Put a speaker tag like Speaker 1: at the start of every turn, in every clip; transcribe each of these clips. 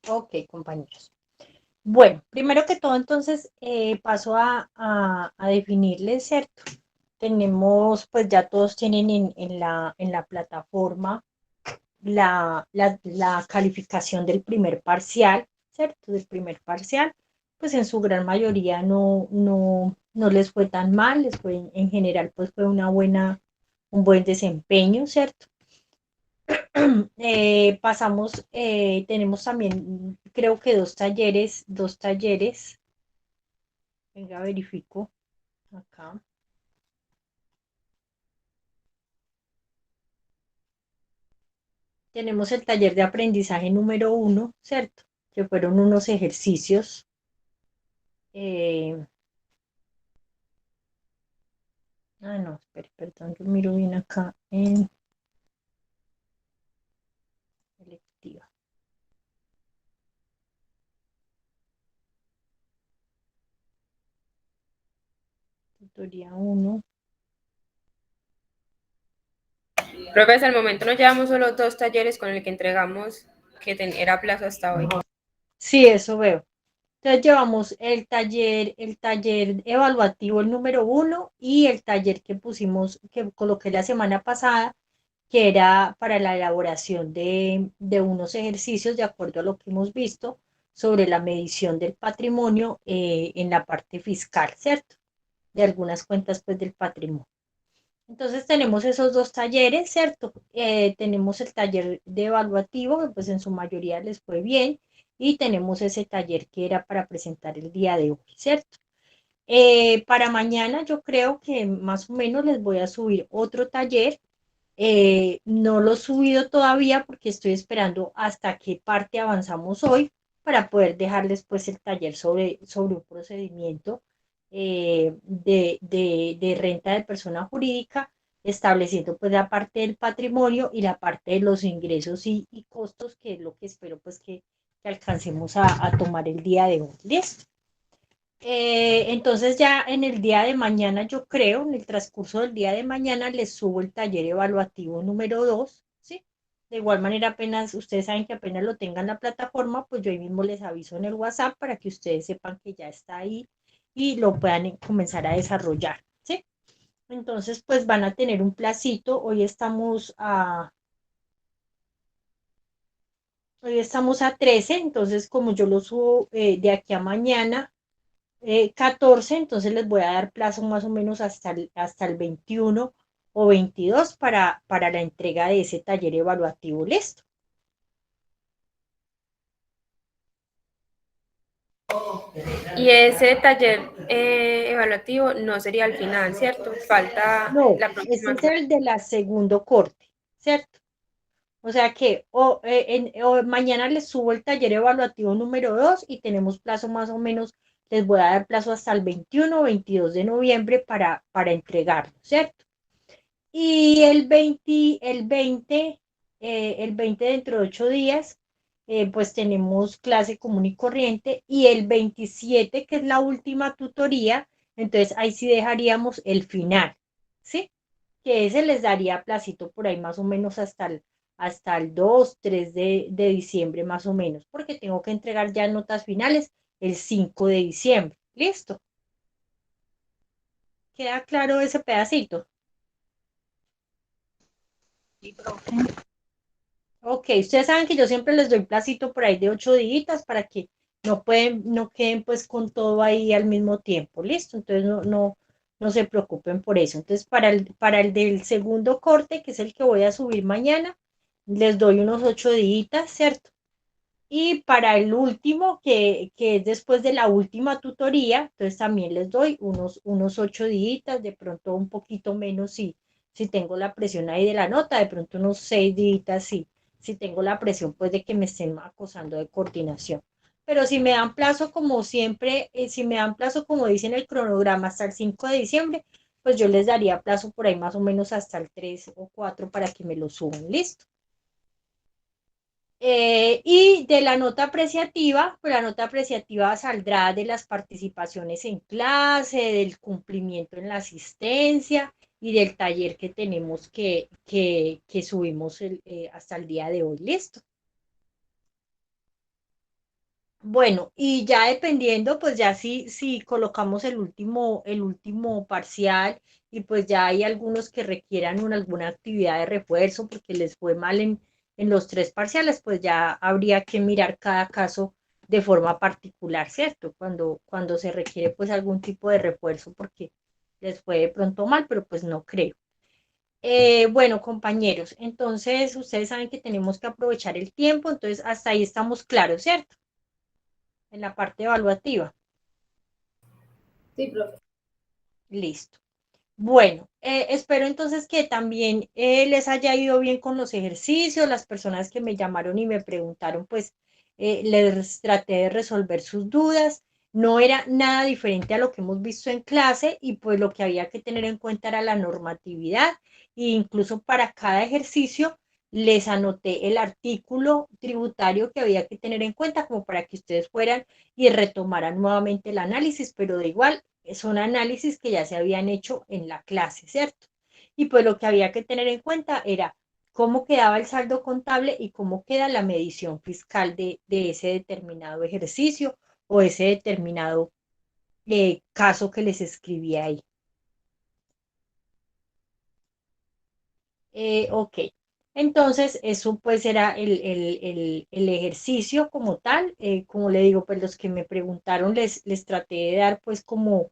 Speaker 1: Ok, compañeros. Bueno, primero que todo, entonces, paso a definirles, ¿cierto? Tenemos, pues ya todos tienen en la plataforma la calificación del primer parcial, ¿cierto? Del primer parcial, pues en su gran mayoría no les fue tan mal, les fue, en general, pues fue un buen desempeño, ¿cierto? Pasamos, tenemos también, creo que dos talleres, venga, verifico acá. Tenemos el taller de aprendizaje número 1, ¿cierto? Que fueron unos ejercicios. eh, no, espere, perdón, yo miro bien acá en electiva. Tutoría 1.
Speaker 2: Profe, hasta el momento nos llevamos solo 2 talleres con el que entregamos que era plazo hasta hoy.
Speaker 1: Sí, eso veo. Entonces llevamos el taller evaluativo, el número 1, y el taller que pusimos, que coloqué la semana pasada, que era para la elaboración de unos ejercicios de acuerdo a lo que hemos visto sobre la medición del patrimonio en la parte fiscal, ¿cierto? De algunas cuentas, pues, del patrimonio. Entonces tenemos esos dos talleres, ¿cierto? Tenemos el taller de evaluativo, que pues en su mayoría les fue bien, y tenemos ese taller que era para presentar el día de hoy, ¿cierto? Para mañana yo creo que más o menos les voy a subir otro taller. No lo he subido todavía porque estoy esperando hasta qué parte avanzamos hoy para poder dejarles pues el taller sobre un procedimiento de renta de persona jurídica, estableciendo pues la parte del patrimonio y la parte de los ingresos y costos, que es lo que espero pues que alcancemos a tomar el día de hoy. ¿Listo? Entonces ya en el día de mañana, yo creo, en el transcurso del día de mañana, les subo el taller evaluativo número 2, ¿sí? De igual manera, apenas, ustedes saben que apenas lo tengan en la plataforma, pues yo ahí mismo les aviso en el WhatsApp para que ustedes sepan que ya está ahí y lo puedan comenzar a desarrollar, ¿sí? Entonces, pues van a tener un placito. Hoy estamos a 13, entonces como yo lo subo de aquí a mañana, 14, entonces les voy a dar plazo más o menos hasta el 21 o 22 para la entrega de ese taller evaluativo. ¿Listo?
Speaker 2: Y ese taller evaluativo no sería al final, ¿cierto? Falta
Speaker 1: No,
Speaker 2: la
Speaker 1: ese
Speaker 2: próxima
Speaker 1: es
Speaker 2: semana.
Speaker 1: el de la segundo corte, ¿cierto? O sea que mañana les subo el taller evaluativo número 2 y tenemos plazo más o menos, les voy a dar plazo hasta el 21 o 22 de noviembre para entregarlo, ¿cierto? Y el 20 dentro de 8 días, pues tenemos clase común y corriente. Y el 27, que es la última tutoría, entonces ahí sí dejaríamos el final, ¿sí? Que ese les daría placito por ahí más o menos hasta el 2 3 de diciembre más o menos, porque tengo que entregar ya notas finales el 5 de diciembre. ¿Listo? ¿Queda claro ese pedacito?
Speaker 3: Sí, profe.
Speaker 1: Ok, ustedes saben que yo siempre les doy placito por ahí de 8 días para que no queden pues con todo ahí al mismo tiempo, ¿listo? Entonces no se preocupen por eso. Entonces para el del segundo corte, que es el que voy a subir mañana, les doy unos 8 días, ¿cierto? Y para el último, que es después de la última tutoría, entonces también les doy unos 8 días, de pronto un poquito menos si tengo la presión ahí de la nota, de pronto unos 6 días si tengo la presión pues de que me estén acosando de coordinación. Pero si me dan plazo como siempre, si me dan plazo como dice en el cronograma hasta el 5 de diciembre, pues yo les daría plazo por ahí más o menos hasta el 3 o 4 para que me lo suban. ¿Listo? Y de la nota apreciativa, pues la nota apreciativa saldrá de las participaciones en clase, del cumplimiento en la asistencia y del taller que tenemos que subimos hasta el día de hoy. ¿Listo? Bueno, y ya dependiendo, pues ya si colocamos el último parcial y pues ya hay algunos que requieran alguna actividad de refuerzo porque les fue mal en los tres parciales, pues ya habría que mirar cada caso de forma particular, ¿cierto? Cuando se requiere pues algún tipo de refuerzo porque les fue de pronto mal, pero pues no creo. Bueno, compañeros, entonces ustedes saben que tenemos que aprovechar el tiempo, entonces hasta ahí estamos claros, ¿cierto? En la parte evaluativa.
Speaker 3: Sí, profe.
Speaker 1: Listo. Bueno, espero entonces que también les haya ido bien con los ejercicios. Las personas que me llamaron y me preguntaron, pues les traté de resolver sus dudas. No era nada diferente a lo que hemos visto en clase y pues lo que había que tener en cuenta era la normatividad e incluso para cada ejercicio les anoté el artículo tributario que había que tener en cuenta como para que ustedes fueran y retomaran nuevamente el análisis, pero de igual son análisis que ya se habían hecho en la clase, ¿cierto? Y pues lo que había que tener en cuenta era cómo quedaba el saldo contable y cómo queda la medición fiscal de ese determinado ejercicio o ese determinado caso que les escribí ahí. Ok, entonces eso pues era el ejercicio como tal. Como le digo, pues los que me preguntaron les traté de dar pues como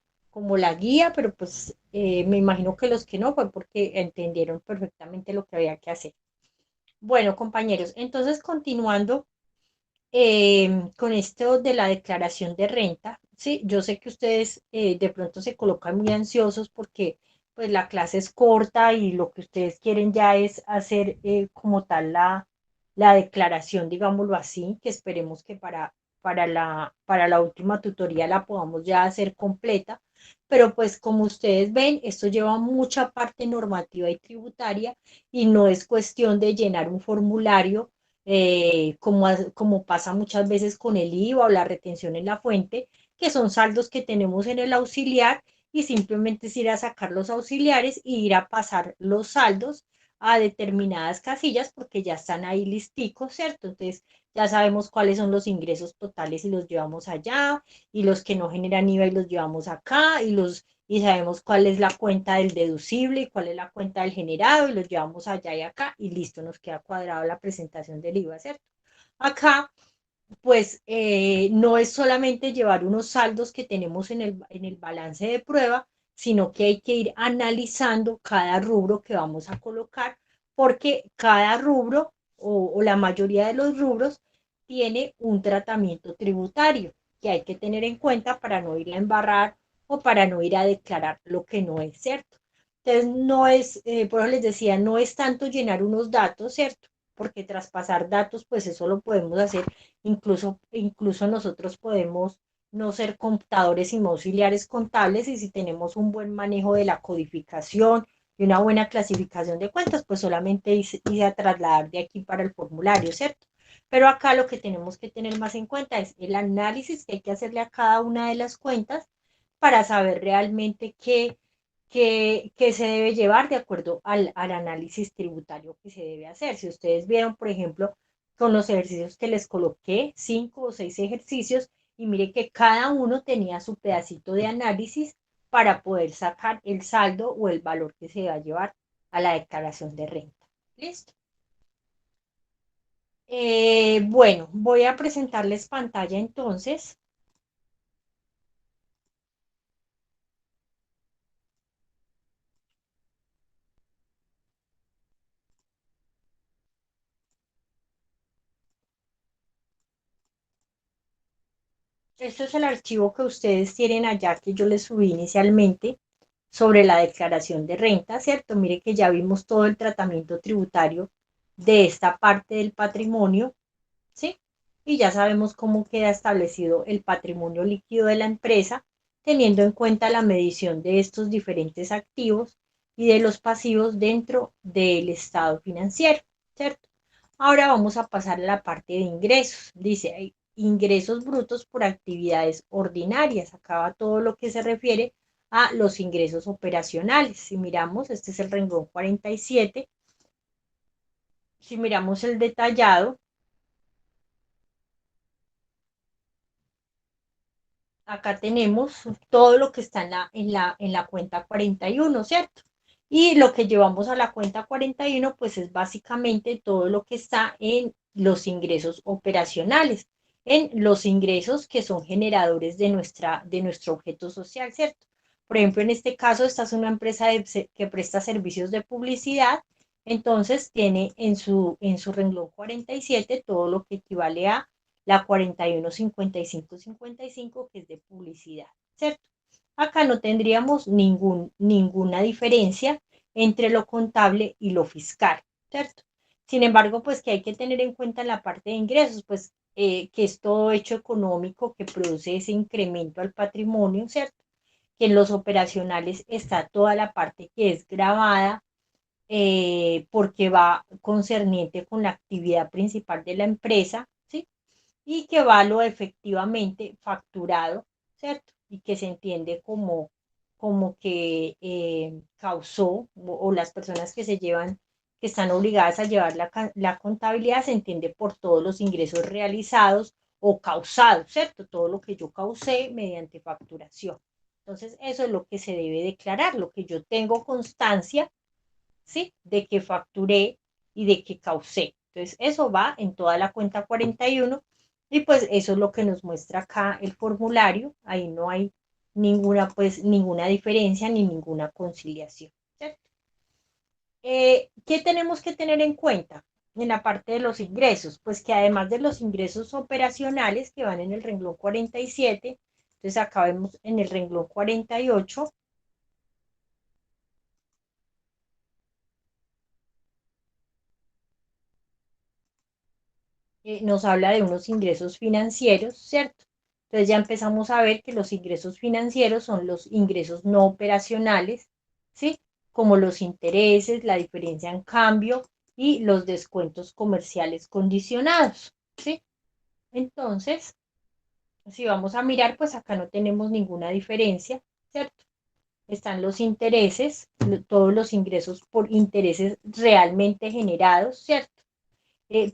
Speaker 1: la guía, pero pues me imagino que los que no fue porque entendieron perfectamente lo que había que hacer. Bueno, compañeros, entonces continuando con esto de la declaración de renta, sí, yo sé que ustedes de pronto se colocan muy ansiosos porque pues la clase es corta y lo que ustedes quieren ya es hacer como tal la declaración, digámoslo así, que esperemos que para la última tutoría la podamos ya hacer completa, pero pues como ustedes ven, esto lleva mucha parte normativa y tributaria y no es cuestión de llenar un formulario como pasa muchas veces con el IVA o la retención en la fuente, que son saldos que tenemos en el auxiliar y simplemente es ir a sacar los auxiliares y ir a pasar los saldos a determinadas casillas porque ya están ahí listicos, ¿cierto? Entonces ya sabemos cuáles son los ingresos totales y los llevamos allá y los que no generan IVA y los llevamos acá y sabemos cuál es la cuenta del deducible y cuál es la cuenta del generado y los llevamos allá y acá y listo, nos queda cuadrado la presentación del IVA, ¿cierto? Acá, pues, no es solamente llevar unos saldos que tenemos en el balance de prueba, sino que hay que ir analizando cada rubro que vamos a colocar, porque cada rubro o la mayoría de los rubros tiene un tratamiento tributario que hay que tener en cuenta para no ir a embarrar o para no ir a declarar lo que no es cierto. Entonces, no es, por eso les decía, no es tanto llenar unos datos, ¿cierto? Porque traspasar datos, pues eso lo podemos hacer, incluso nosotros podemos no ser contadores sino auxiliares contables y si tenemos un buen manejo de la codificación y una buena clasificación de cuentas, pues solamente ir a trasladar de aquí para el formulario, ¿cierto? Pero acá lo que tenemos que tener más en cuenta es el análisis que hay que hacerle a cada una de las cuentas para saber realmente qué se debe llevar de acuerdo al análisis tributario que se debe hacer. Si ustedes vieron, por ejemplo, con los ejercicios que les coloqué, 5 o 6 ejercicios, y mire que cada uno tenía su pedacito de análisis para poder sacar el saldo o el valor que se va a llevar a la declaración de renta. ¿Listo? Bueno, voy a presentarles pantalla entonces. Este es el archivo que ustedes tienen allá que yo les subí inicialmente sobre la declaración de renta, ¿cierto? Mire que ya vimos todo el tratamiento tributario de esta parte del patrimonio, ¿sí? Y ya sabemos cómo queda establecido el patrimonio líquido de la empresa, teniendo en cuenta la medición de estos diferentes activos y de los pasivos dentro del estado financiero, ¿cierto? Ahora vamos a pasar a la parte de ingresos. Dice, hay ingresos brutos por actividades ordinarias. Acá va todo lo que se refiere a los ingresos operacionales. Si miramos, este es el renglón 47. Si miramos el detallado, acá tenemos todo lo que está en la cuenta 41, ¿cierto? Y lo que llevamos a la cuenta 41, pues es básicamente todo lo que está en los ingresos operacionales, en los ingresos que son generadores de nuestro objeto social, ¿cierto? Por ejemplo, en este caso, esta es una empresa que presta servicios de publicidad, entonces tiene en su renglón 47 todo lo que equivale a la 41 55 que es de publicidad, ¿cierto? Acá no tendríamos ninguna diferencia entre lo contable y lo fiscal, ¿cierto? Sin embargo, pues que hay que tener en cuenta en la parte de ingresos, pues que es todo hecho económico que produce ese incremento al patrimonio, ¿cierto? Que en los operacionales está toda la parte que es grabada porque va concerniente con la actividad principal de la empresa, ¿sí? Y que va lo efectivamente facturado, ¿cierto? Y que se entiende como que causó, o las personas que se llevan, que están obligadas a llevar la contabilidad, se entiende por todos los ingresos realizados o causados, ¿cierto? Todo lo que yo causé mediante facturación. Entonces, eso es lo que se debe declarar, lo que yo tengo constancia, ¿sí? De que facturé y de que causé. Entonces, eso va en toda la cuenta 41 y pues eso es lo que nos muestra acá el formulario. Ahí no hay ninguna diferencia ni ninguna conciliación, ¿cierto? ¿Qué tenemos que tener en cuenta en la parte de los ingresos? Pues que además de los ingresos operacionales que van en el renglón 47, entonces acá vemos en el renglón 48, nos habla de unos ingresos financieros, ¿cierto? Entonces ya empezamos a ver que los ingresos financieros son los ingresos no operacionales, ¿sí? Como los intereses, la diferencia en cambio y los descuentos comerciales condicionados, ¿sí? Entonces, si vamos a mirar, pues acá no tenemos ninguna diferencia, ¿cierto? Están los intereses, todos los ingresos por intereses realmente generados, ¿cierto?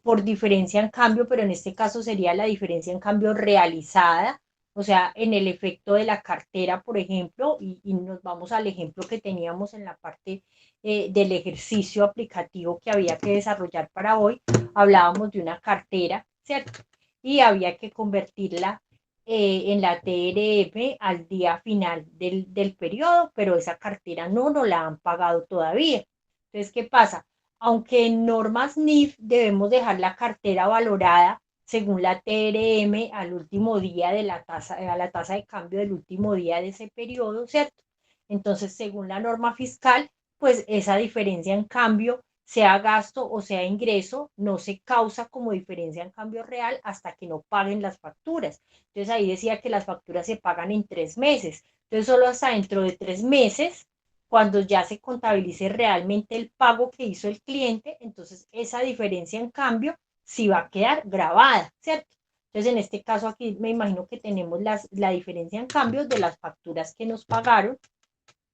Speaker 1: Por diferencia en cambio, pero en este caso sería la diferencia en cambio realizada, o sea, en el efecto de la cartera, por ejemplo, y nos vamos al ejemplo que teníamos en la parte del ejercicio aplicativo que había que desarrollar para hoy, hablábamos de una cartera, ¿cierto? Y había que convertirla en la TRF al día final del periodo, pero esa cartera no la han pagado todavía. Entonces, ¿qué pasa? Aunque en normas NIF debemos dejar la cartera valorada según la TRM al último día de a la tasa de cambio del último día de ese periodo, ¿cierto? Entonces, según la norma fiscal, pues esa diferencia en cambio, sea gasto o sea ingreso, no se causa como diferencia en cambio real hasta que no paguen las facturas. Entonces ahí decía que las facturas se pagan en 3 meses. Entonces solo hasta dentro de 3 meses, cuando ya se contabilice realmente el pago que hizo el cliente, entonces esa diferencia en cambio sí va a quedar grabada, ¿cierto? Entonces en este caso aquí me imagino que tenemos la diferencia en cambio de las facturas que nos pagaron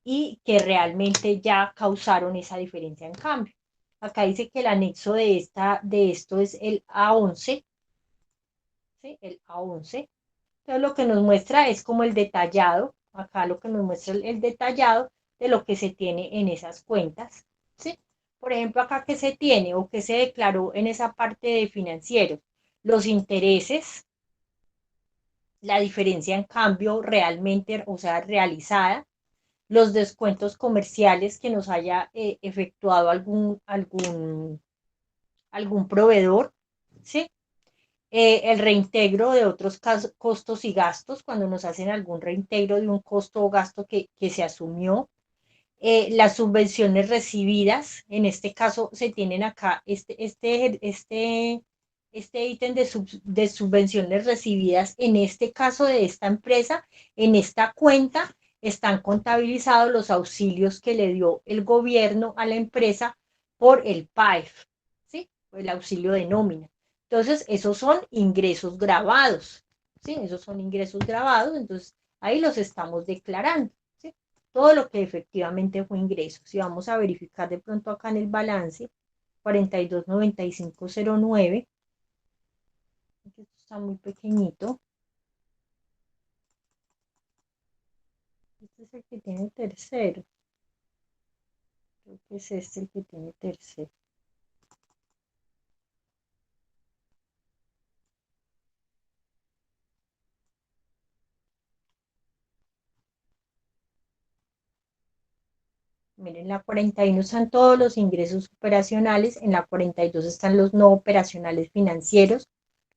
Speaker 1: y que realmente ya causaron esa diferencia en cambio. Acá dice que el anexo de esto es el A11, ¿sí? El A11. Entonces lo que nos muestra es como el detallado, acá lo que nos muestra el detallado de lo que se tiene en esas cuentas, ¿sí? Por ejemplo, acá que se tiene o que se declaró en esa parte de financiero, los intereses, la diferencia en cambio realmente, o sea, realizada, los descuentos comerciales que nos haya efectuado algún proveedor, ¿sí? El reintegro de otros costos y gastos, cuando nos hacen algún reintegro de un costo o gasto que se asumió, las subvenciones recibidas, en este caso se tienen acá este ítem de subvenciones recibidas, en este caso de esta empresa, en esta cuenta están contabilizados los auxilios que le dio el gobierno a la empresa por el PAEF, ¿sí? El auxilio de nómina. Entonces, esos son ingresos grabados, ¿sí? Esos son ingresos grabados, entonces ahí los estamos declarando, ¿sí? Todo lo que efectivamente fue ingreso. Si vamos a verificar de pronto acá en el balance, 429509, esto está muy pequeñito, Este es el que tiene tercero. Creo que es este el que tiene tercero. Miren, en la 41 están todos los ingresos operacionales, en la 42 están los no operacionales financieros,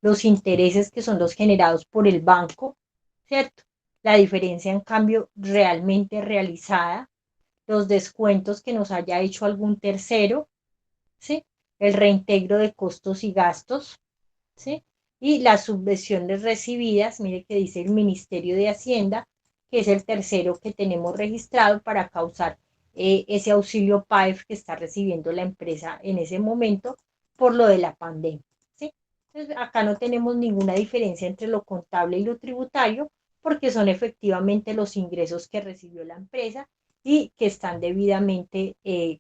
Speaker 1: los intereses que son los generados por el banco, ¿cierto? La diferencia en cambio realmente realizada, los descuentos que nos haya hecho algún tercero, ¿sí? El reintegro de costos y gastos, ¿sí? Y las subvenciones recibidas, mire que dice el Ministerio de Hacienda, que es el tercero que tenemos registrado para causar ese auxilio PAEF que está recibiendo la empresa en ese momento por lo de la pandemia, ¿sí? Entonces, acá no tenemos ninguna diferencia entre lo contable y lo tributario, porque son efectivamente los ingresos que recibió la empresa y que están debidamente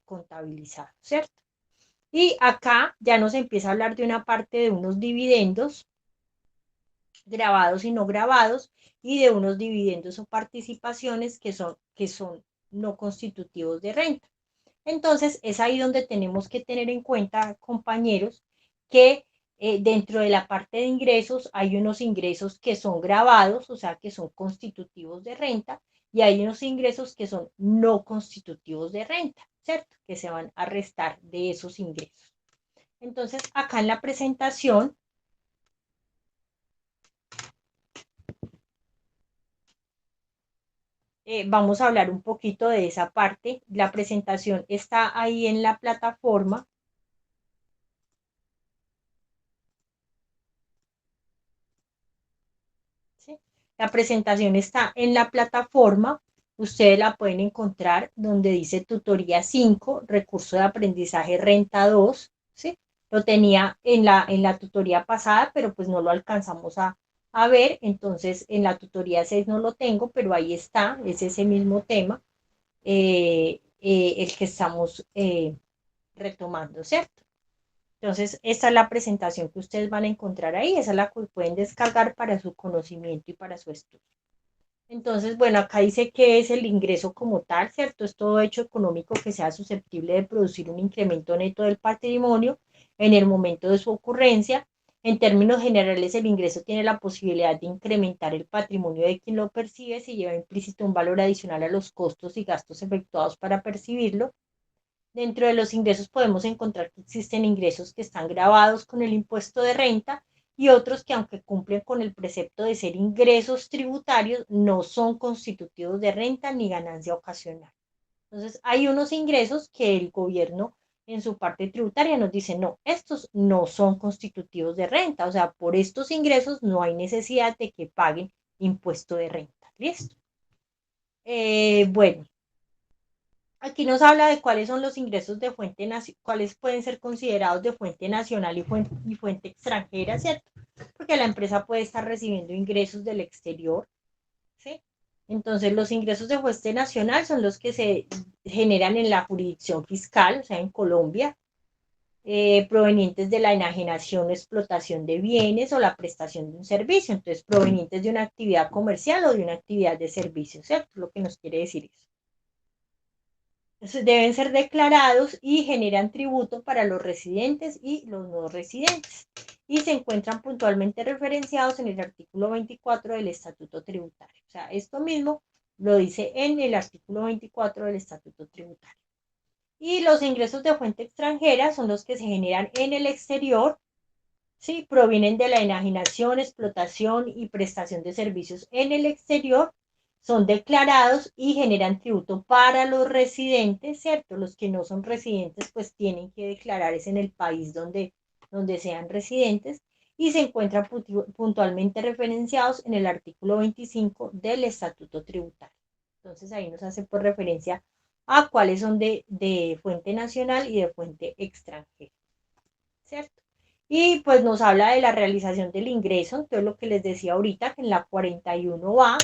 Speaker 1: contabilizados, ¿cierto? Y acá ya nos empieza a hablar de una parte de unos dividendos grabados y no grabados y de unos dividendos o participaciones que son no constitutivos de renta. Entonces, es ahí donde tenemos que tener en cuenta, compañeros, que dentro de la parte de ingresos hay unos ingresos que son grabados, o sea, que son constitutivos de renta, y hay unos ingresos que son no constitutivos de renta, ¿cierto? Que se van a restar de esos ingresos. Entonces, acá en la presentación, vamos a hablar un poquito de esa parte. La presentación está ahí en la plataforma. ¿Sí? La presentación está en la plataforma. Ustedes la pueden encontrar donde dice tutoría 5, recurso de aprendizaje renta 2. ¿Sí? Lo tenía en la tutoría pasada, pero pues no lo alcanzamos a ver. Entonces, en la tutoría 6 no lo tengo, pero ahí está, es ese mismo tema, el que estamos retomando, ¿cierto? Entonces, esta es la presentación que ustedes van a encontrar ahí, esa es la que pueden descargar para su conocimiento y para su estudio. Entonces, bueno, acá dice que es el ingreso como tal, ¿cierto? Es todo hecho económico que sea susceptible de producir un incremento neto del patrimonio en el momento de su ocurrencia. En términos generales, el ingreso tiene la posibilidad de incrementar el patrimonio de quien lo percibe si lleva implícito un valor adicional a los costos y gastos efectuados para percibirlo. Dentro de los ingresos podemos encontrar que existen ingresos que están grabados con el impuesto de renta y otros que, aunque cumplen con el precepto de ser ingresos tributarios, no son constitutivos de renta ni ganancia ocasional. Entonces, hay unos ingresos que el gobierno en su parte tributaria nos dice, no, estos no son constitutivos de renta, o sea, por estos ingresos no hay necesidad de que paguen impuesto de renta. ¿Listo? Bueno, aquí nos habla de cuáles son los ingresos de fuente nacional, cuáles pueden ser considerados de fuente nacional y fuente extranjera, ¿cierto? Porque la empresa puede estar recibiendo ingresos del exterior, ¿sí? Entonces, los ingresos de fuente nacional son los que se generan en la jurisdicción fiscal, o sea, en Colombia, provenientes de la enajenación o explotación de bienes o la prestación de un servicio, entonces provenientes de una actividad comercial o de una actividad de servicio, ¿cierto? Lo que nos quiere decir eso. Deben ser declarados y generan tributo para los residentes y los no residentes. Y se encuentran puntualmente referenciados en el artículo 24 del Estatuto Tributario. O sea, esto mismo lo dice en el artículo 24 del Estatuto Tributario. Y los ingresos de fuente extranjera son los que se generan en el exterior, ¿sí? Provienen de la enajenación, explotación y prestación de servicios en el exterior, son declarados y generan tributo para los residentes, ¿cierto? Los que no son residentes pues tienen que declarar es en el país donde sean residentes y se encuentran puntualmente referenciados en el artículo 25 del Estatuto Tributario. Entonces ahí nos hace por referencia a cuáles son de fuente nacional y de fuente extranjera, ¿cierto? Y pues nos habla de la realización del ingreso, entonces lo que les decía ahorita, que en la 41 va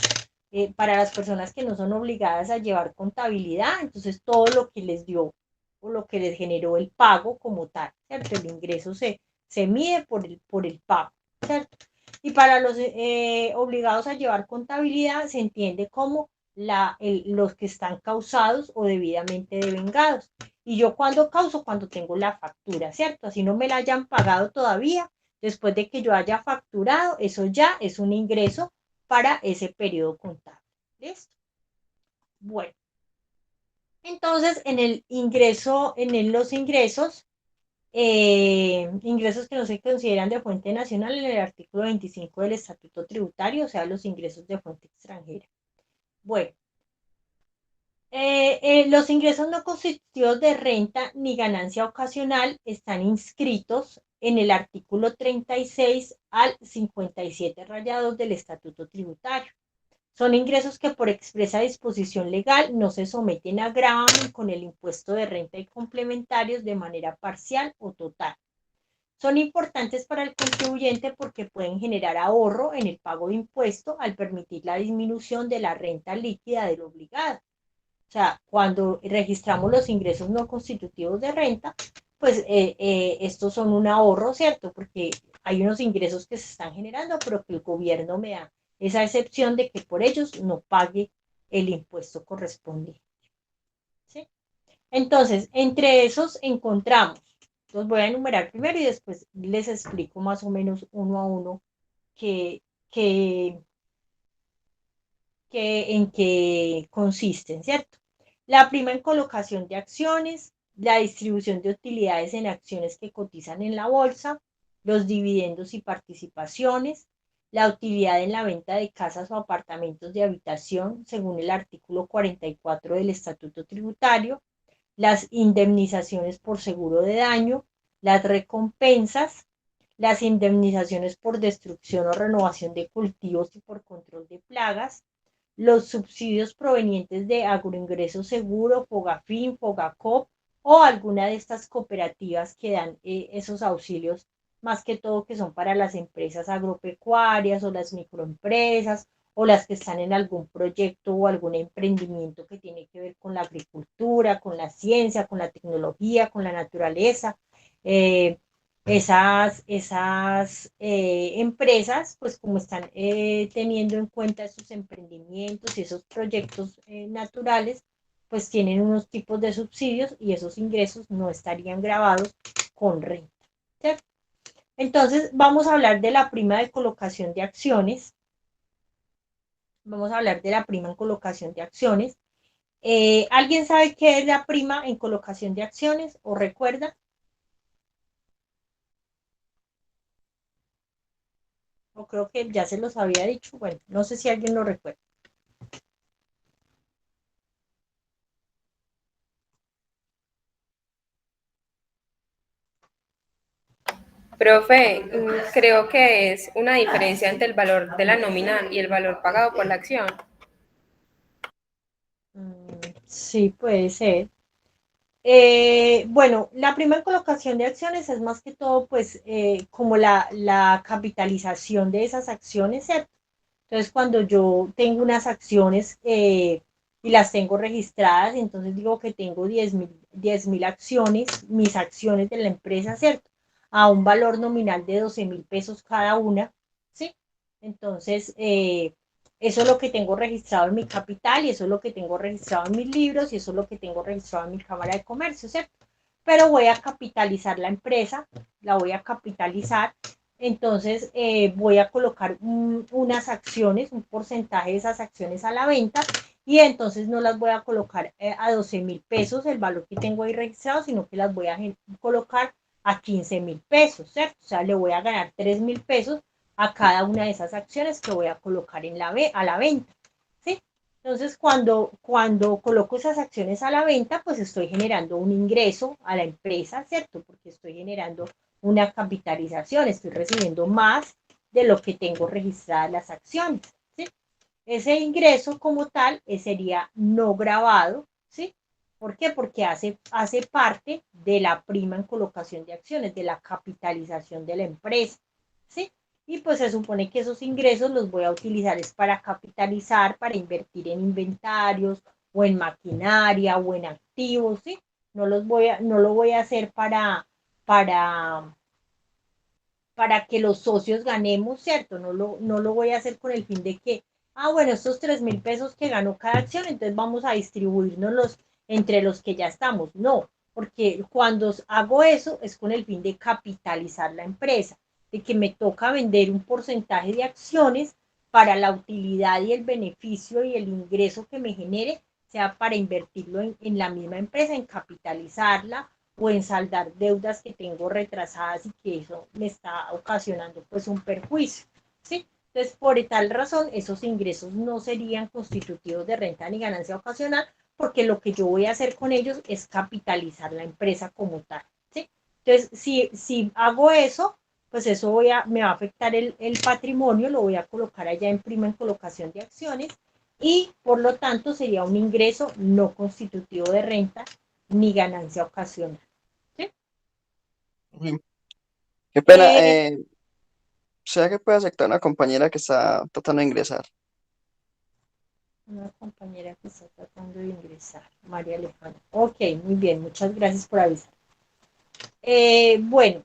Speaker 1: para las personas que no son obligadas a llevar contabilidad, entonces todo lo que les dio o lo que les generó el pago como tal, ¿cierto? El ingreso se mide por el pago, ¿cierto? Y para los obligados a llevar contabilidad se entiende como los que están causados o debidamente devengados. Y yo cuando causo, cuando tengo la factura, ¿cierto? Así no me la hayan pagado todavía, después de que yo haya facturado, eso ya es un ingreso para ese periodo contable. ¿Listo? Bueno, entonces en el ingreso, los ingresos, ingresos que no se consideran de fuente nacional en el artículo 25 del Estatuto Tributario, o sea, los ingresos de fuente extranjera. Bueno, los ingresos no constitutivos de renta ni ganancia ocasional están inscritos en el artículo 36 al 57 rayados del Estatuto Tributario. Son ingresos que por expresa disposición legal no se someten a gravamen con el impuesto de renta y complementarios de manera parcial o total. Son importantes para el contribuyente porque pueden generar ahorro en el pago de impuesto al permitir la disminución de la renta líquida del obligado. O sea, cuando registramos los ingresos no constitutivos de renta, pues estos son un ahorro, ¿cierto? Porque hay unos ingresos que se están generando, pero que el gobierno me da esa excepción de que por ellos no pague el impuesto correspondiente. ¿Sí? Entonces, entre esos encontramos, los voy a enumerar primero y después les explico más o menos uno a uno que, que, en qué consisten, ¿cierto? La prima en colocación de acciones, la distribución de utilidades en acciones que cotizan en la bolsa, los dividendos y participaciones, la utilidad en la venta de casas o apartamentos de habitación, según el artículo 44 del Estatuto Tributario, las indemnizaciones por seguro de daño, las recompensas, las indemnizaciones por destrucción o renovación de cultivos y por control de plagas, los subsidios provenientes de Agroingreso Seguro, Fogafín, Fogacop o alguna de estas cooperativas que dan esos auxilios, más que todo que son para las empresas agropecuarias o las microempresas o las que están en algún proyecto o algún emprendimiento que tiene que ver con la agricultura, con la ciencia, con la tecnología, con la naturaleza. Esas empresas, pues como están teniendo en cuenta esos emprendimientos y esos proyectos naturales, pues tienen unos tipos de subsidios y esos ingresos no estarían grabados con renta, ¿cierto? Entonces, vamos a hablar de la prima de colocación de acciones. Vamos a hablar de la prima en colocación de acciones. ¿Alguien sabe qué es la prima en colocación de acciones o recuerda? O creo que ya se los había dicho. Bueno, no sé si alguien lo recuerda.
Speaker 2: Profe, creo que es una diferencia entre el valor de la nómina y el valor pagado por la acción.
Speaker 1: Sí, puede ser. Bueno, la primera colocación de acciones es más que todo, pues, como la capitalización de esas acciones, ¿cierto? Entonces, cuando yo tengo unas acciones y las tengo registradas, entonces digo que tengo 10,000 acciones, mis acciones de la empresa, ¿cierto? A un valor nominal de 12,000 pesos cada una, ¿sí? Entonces, eso es lo que tengo registrado en mi capital y eso es lo que tengo registrado en mis libros y eso es lo que tengo registrado en mi Cámara de Comercio, ¿cierto? Pero voy a capitalizar la empresa, la voy a capitalizar, entonces voy a colocar unas acciones, un porcentaje de esas acciones a la venta y entonces no las voy a colocar a 12,000 pesos el valor que tengo ahí registrado, sino que las voy a colocar a 15,000 pesos, ¿cierto? O sea, le voy a ganar 3,000 pesos a cada una de esas acciones que voy a colocar a la venta, ¿sí? Entonces, cuando coloco esas acciones a la venta, pues estoy generando un ingreso a la empresa, ¿cierto? Porque estoy generando una capitalización, estoy recibiendo más de lo que tengo registradas las acciones, ¿sí? Ese ingreso como tal sería no grabado, ¿sí? ¿Por qué? Porque hace parte de la prima en colocación de acciones, de la capitalización de la empresa, ¿sí? Y pues se supone que esos ingresos los voy a utilizar es para capitalizar, para invertir en inventarios o en maquinaria o en activos, ¿sí? No lo voy a hacer para, para que los socios ganemos, ¿cierto? No lo voy a hacer con el fin bueno, estos 3.000 pesos que ganó cada acción, entonces vamos a distribuirnos entre los que ya estamos. No, porque cuando hago eso es con el fin de capitalizar la empresa, de que me toca vender un porcentaje de acciones para la utilidad y el beneficio y el ingreso que me genere, sea para invertirlo en la misma empresa, en capitalizarla o en saldar deudas que tengo retrasadas y que eso me está ocasionando pues un perjuicio, ¿sí? Entonces, por tal razón, esos ingresos no serían constitutivos de renta ni ganancia ocasional, porque lo que yo voy a hacer con ellos es capitalizar la empresa como tal, ¿sí? Entonces, si hago eso, pues eso me va a afectar el patrimonio, lo voy a colocar allá en prima en colocación de acciones y por lo tanto sería un ingreso no constitutivo de renta ni ganancia ocasional, ¿sí?
Speaker 4: Ujú. Qué pena.
Speaker 1: Eh,
Speaker 4: ¿Será que puede aceptar una compañera que está tratando de ingresar?
Speaker 1: una compañera que está tratando de ingresar, María Alejandra. Ok, muy bien, muchas gracias por avisar. Bueno,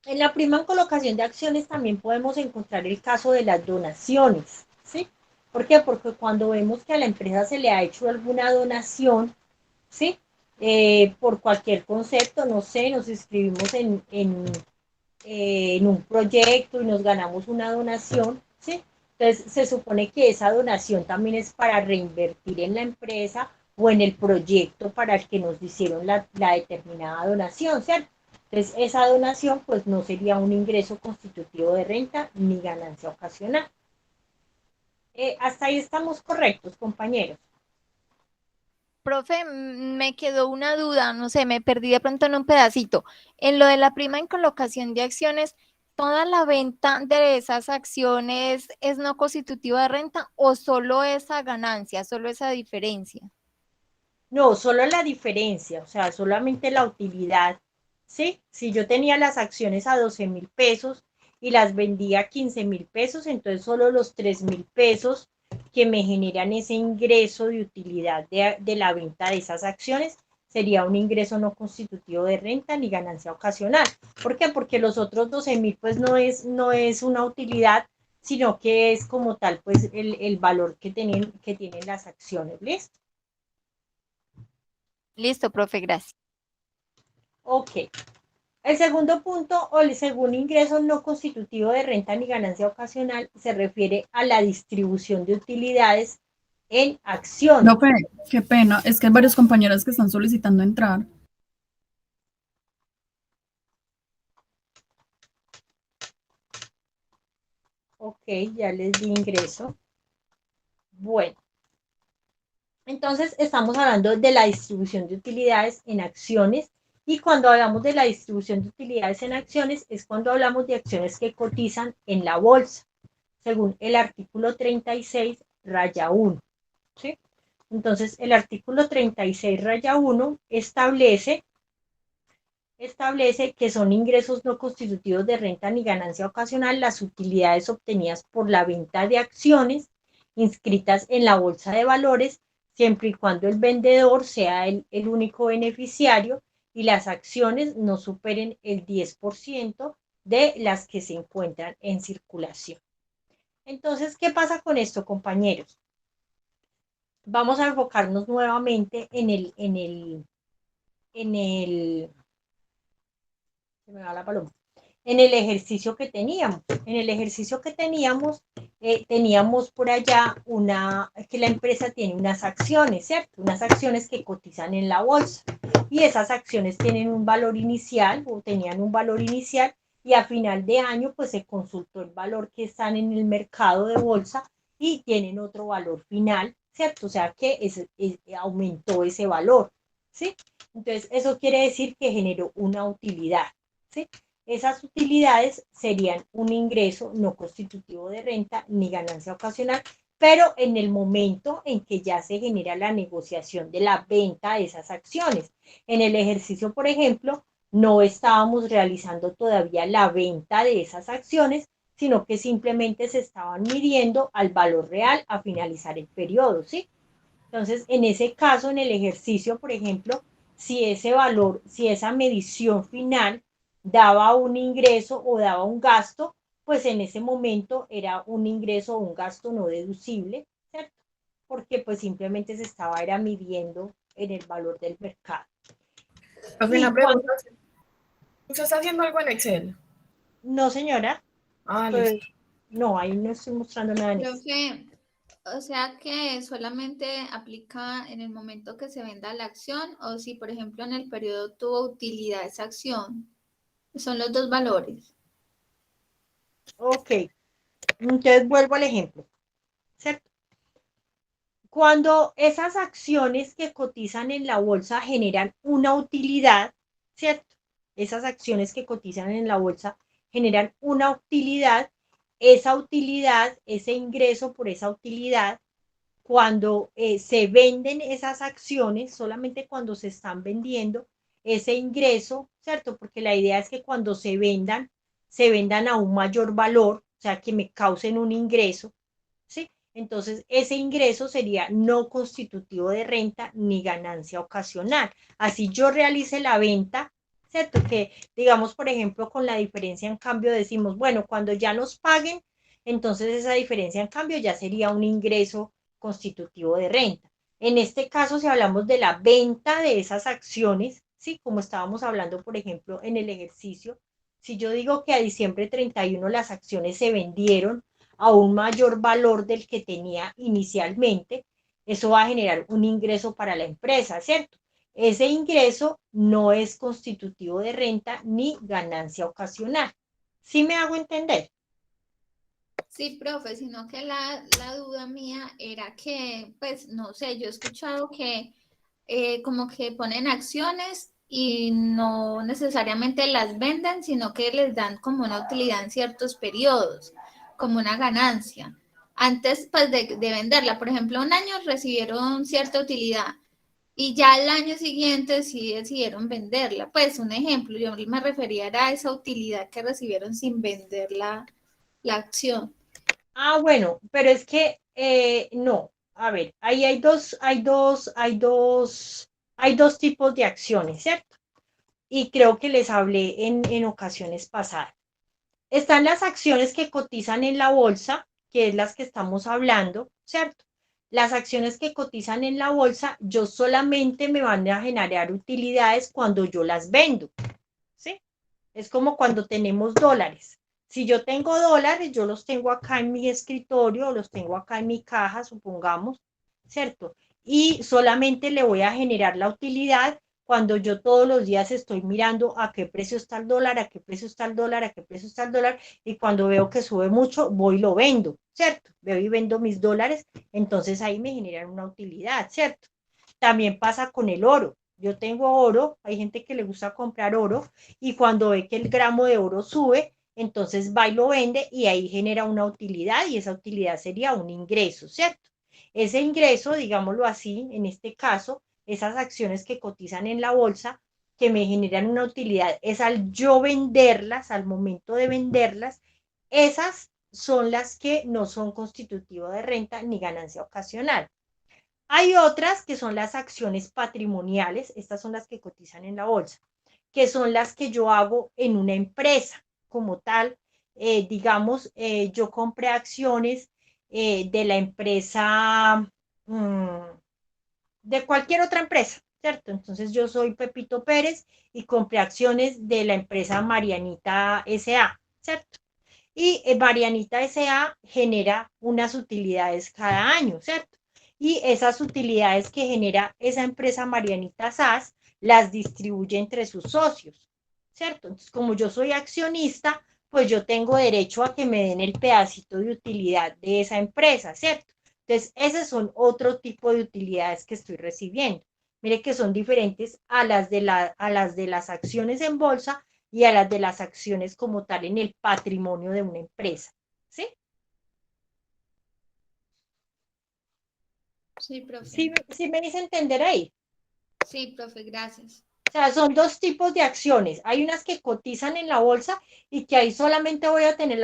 Speaker 1: en la prima en colocación de acciones también podemos encontrar el caso de las donaciones, ¿sí? ¿Por qué? Porque cuando vemos que a la empresa se le ha hecho alguna donación, ¿sí? Por cualquier concepto, no sé, nos inscribimos en un proyecto y nos ganamos una donación, ¿sí? Entonces se supone que esa donación también es para reinvertir en la empresa o en el proyecto para el que nos hicieron la determinada donación, ¿cierto? Entonces esa donación pues no sería un ingreso constitutivo de renta ni ganancia ocasional. Hasta ahí estamos correctos, compañeros.
Speaker 5: Profe, me quedó una duda, no sé, me perdí de pronto en un pedacito. En lo de la prima en colocación de acciones, ¿toda la venta de esas acciones es no constitutiva de renta o solo esa ganancia, solo esa diferencia?
Speaker 1: No, solo la diferencia, o sea, solamente la utilidad, ¿sí? Si yo tenía las acciones a 12.000 pesos y las vendía a 15.000 pesos, entonces solo los 3.000 pesos que me generan ese ingreso de utilidad de la venta de esas acciones sería un ingreso no constitutivo de renta ni ganancia ocasional. ¿Por qué? Porque los otros 12.000 pues no es una utilidad, sino que es como tal pues el valor que tienen las acciones, ¿listo?
Speaker 5: Listo, profe, gracias.
Speaker 1: Ok. El segundo punto o el segundo ingreso no constitutivo de renta ni ganancia ocasional se refiere a la distribución de utilidades en acciones.
Speaker 6: Profe, qué pena, es que hay varios compañeros que están solicitando entrar.
Speaker 1: Ok, ya les di ingreso. Bueno, entonces estamos hablando de la distribución de utilidades en acciones y cuando hablamos de la distribución de utilidades en acciones es cuando hablamos de acciones que cotizan en la bolsa, según el artículo 36, raya 1. ¿Sí? Entonces, el artículo 36, raya 1 establece que son ingresos no constitutivos de renta ni ganancia ocasional las utilidades obtenidas por la venta de acciones inscritas en la bolsa de valores, siempre y cuando el vendedor sea el único beneficiario y las acciones no superen el 10% de las que se encuentran en circulación. Entonces, ¿qué pasa con esto, compañeros? Vamos a enfocarnos nuevamente en el, se me va la paloma, en el ejercicio que teníamos. En el ejercicio que teníamos por allá que la empresa tiene unas acciones, ¿cierto? Unas acciones que cotizan en la bolsa. Y esas acciones tienen un valor inicial o tenían un valor inicial y a final de año pues se consultó el valor que están en el mercado de bolsa y tienen otro valor final, ¿cierto? O sea que aumentó ese valor, ¿sí? Entonces eso quiere decir que generó una utilidad, ¿sí? Esas utilidades serían un ingreso no constitutivo de renta ni ganancia ocasional, pero en el momento en que ya se genera la negociación de la venta de esas acciones. En el ejercicio, por ejemplo, no estábamos realizando todavía la venta de esas acciones, sino que simplemente se estaban midiendo al valor real a finalizar el periodo, ¿sí? Entonces, en ese caso, en el ejercicio, por ejemplo, si ese valor, si esa medición final daba un ingreso o daba un gasto, pues en ese momento era un ingreso o un gasto no deducible, ¿cierto? Porque pues simplemente se estaba era midiendo en el valor del mercado.
Speaker 7: Profe,
Speaker 1: Y
Speaker 7: una
Speaker 1: cuando,
Speaker 7: pregunta. ¿Usted está haciendo algo en Excel?
Speaker 1: no señora,
Speaker 7: Ah,
Speaker 1: pues
Speaker 7: listo.
Speaker 1: no, ahí no estoy mostrando nada en eso.
Speaker 3: Profe, o sea que solamente aplica en el momento que se venda la acción o si, por ejemplo, en el periodo tuvo utilidad esa acción. Son los dos valores.
Speaker 1: Ok, entonces vuelvo al ejemplo, ¿cierto? Cuando esas acciones que cotizan en la bolsa generan una utilidad, ¿cierto? Esas acciones que cotizan en la bolsa generan una utilidad, esa utilidad, ese ingreso por esa utilidad, cuando se venden esas acciones, solamente cuando se están vendiendo, ese ingreso, ¿cierto? Porque la idea es que cuando se vendan a un mayor valor, o sea, que me causen un ingreso, ¿sí? Entonces, ese ingreso sería no constitutivo de renta ni ganancia ocasional. Así yo realice la venta, ¿cierto? Que digamos, por ejemplo, con la diferencia en cambio decimos, bueno, cuando ya nos paguen, entonces esa diferencia en cambio ya sería un ingreso constitutivo de renta. En este caso, si hablamos de la venta de esas acciones, ¿sí? Como estábamos hablando, por ejemplo, en el ejercicio, si yo digo que a diciembre 31 las acciones se vendieron a un mayor valor del que tenía inicialmente, eso va a generar un ingreso para la empresa, ¿cierto? Ese ingreso no es constitutivo de renta ni ganancia ocasional. ¿Sí me hago entender?
Speaker 3: Sí, profe, sino que la duda mía era que, pues, no sé, yo he escuchado que como que ponen acciones y no necesariamente las venden, sino que les dan como una utilidad en ciertos periodos, como una ganancia. Antes, pues, de venderla, por ejemplo, un año recibieron cierta utilidad y ya el año siguiente sí decidieron venderla. Pues, un ejemplo, yo me refería a esa utilidad que recibieron sin vender la acción.
Speaker 1: Ah, bueno, pero es que no. A ver, ahí hay dos tipos de acciones, ¿cierto? Y creo que les hablé en ocasiones pasadas. Están las acciones que cotizan en la bolsa, que es las que estamos hablando, ¿cierto? Las acciones que cotizan en la bolsa, yo solamente me van a generar utilidades cuando yo las vendo, ¿sí? Es como cuando tenemos dólares. Si yo tengo dólares, yo los tengo acá en mi escritorio, los tengo acá en mi caja, supongamos, ¿cierto? Y solamente le voy a generar la utilidad cuando yo todos los días estoy mirando a qué precio está el dólar, a qué precio está el dólar, a qué precio está el dólar, y cuando veo que sube mucho, voy y lo vendo, ¿cierto? Veo y vendo mis dólares, entonces ahí me generan una utilidad, ¿cierto? También pasa con el oro. Yo tengo oro, hay gente que le gusta comprar oro, y cuando ve que el gramo de oro sube, entonces va y lo vende y ahí genera una utilidad y esa utilidad sería un ingreso, ¿cierto? Ese ingreso, digámoslo así, en este caso, esas acciones que cotizan en la bolsa, que me generan una utilidad, es al yo venderlas, al momento de venderlas, esas son las que no son constitutivas de renta ni ganancia ocasional. Hay otras que son las acciones patrimoniales, estas son las que cotizan en la bolsa, que son las que yo hago en una empresa como tal. Digamos, yo compré acciones de la empresa, mmm, de cualquier otra empresa, ¿cierto? Entonces yo soy Pepito Pérez y compré acciones de la empresa Marianita SA, ¿cierto? Y Marianita SA genera unas utilidades cada año, ¿cierto? Y esas utilidades que genera esa empresa Marianita SAS las distribuye entre sus socios, ¿cierto? Entonces, como yo soy accionista, pues yo tengo derecho a que me den el pedacito de utilidad de esa empresa, ¿cierto? Entonces, esos son otro tipo de utilidades que estoy recibiendo. Mire que son diferentes a las de las acciones en bolsa y a las de las acciones como tal en el patrimonio de una empresa. ¿Sí?
Speaker 3: Sí, profe.
Speaker 1: ¿Sí me hice entender ahí?
Speaker 3: Sí, profe, gracias.
Speaker 1: O sea, son dos tipos de acciones. Hay unas que cotizan en la bolsa y que ahí solamente voy a tener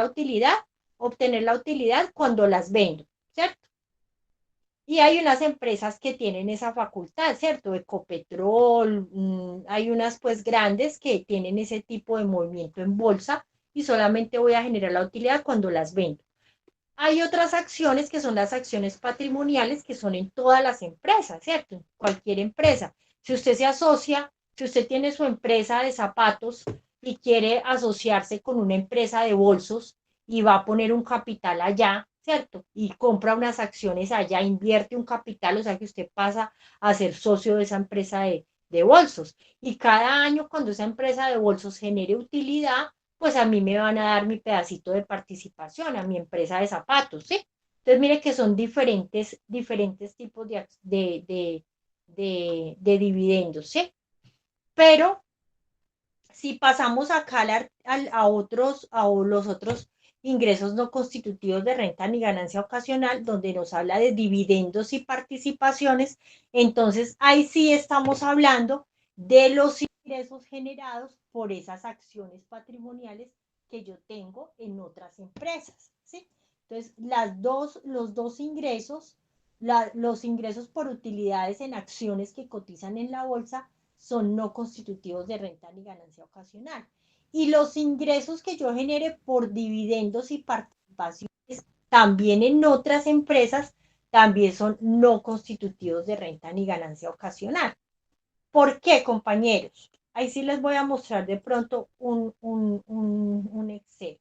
Speaker 1: obtener la utilidad cuando las vendo, ¿cierto? Y hay unas empresas que tienen esa facultad, ¿cierto? Ecopetrol, hay unas pues grandes que tienen ese tipo de movimiento en bolsa y solamente voy a generar la utilidad cuando las vendo. Hay otras acciones que son las acciones patrimoniales que son en todas las empresas, ¿cierto? En cualquier empresa. Si usted se asocia, si usted tiene su empresa de zapatos y quiere asociarse con una empresa de bolsos y va a poner un capital allá, ¿cierto? Y compra unas acciones allá, invierte un capital, o sea que usted pasa a ser socio de esa empresa de bolsos. Y cada año cuando esa empresa de bolsos genere utilidad, pues a mí me van a dar mi pedacito de participación, a mi empresa de zapatos, ¿sí? Entonces, mire que son diferentes tipos de dividendos, ¿sí? Pero si pasamos acá a los otros ingresos no constitutivos de renta ni ganancia ocasional, donde nos habla de dividendos y participaciones, entonces ahí sí estamos hablando de los ingresos generados por esas acciones patrimoniales que yo tengo en otras empresas, ¿sí? Entonces, los dos ingresos, los ingresos por utilidades en acciones que cotizan en la bolsa, son no constitutivos de renta ni ganancia ocasional. Y los ingresos que yo genere por dividendos y participaciones también en otras empresas también son no constitutivos de renta ni ganancia ocasional. ¿Por qué, compañeros? Ahí sí les voy a mostrar de pronto un Excel.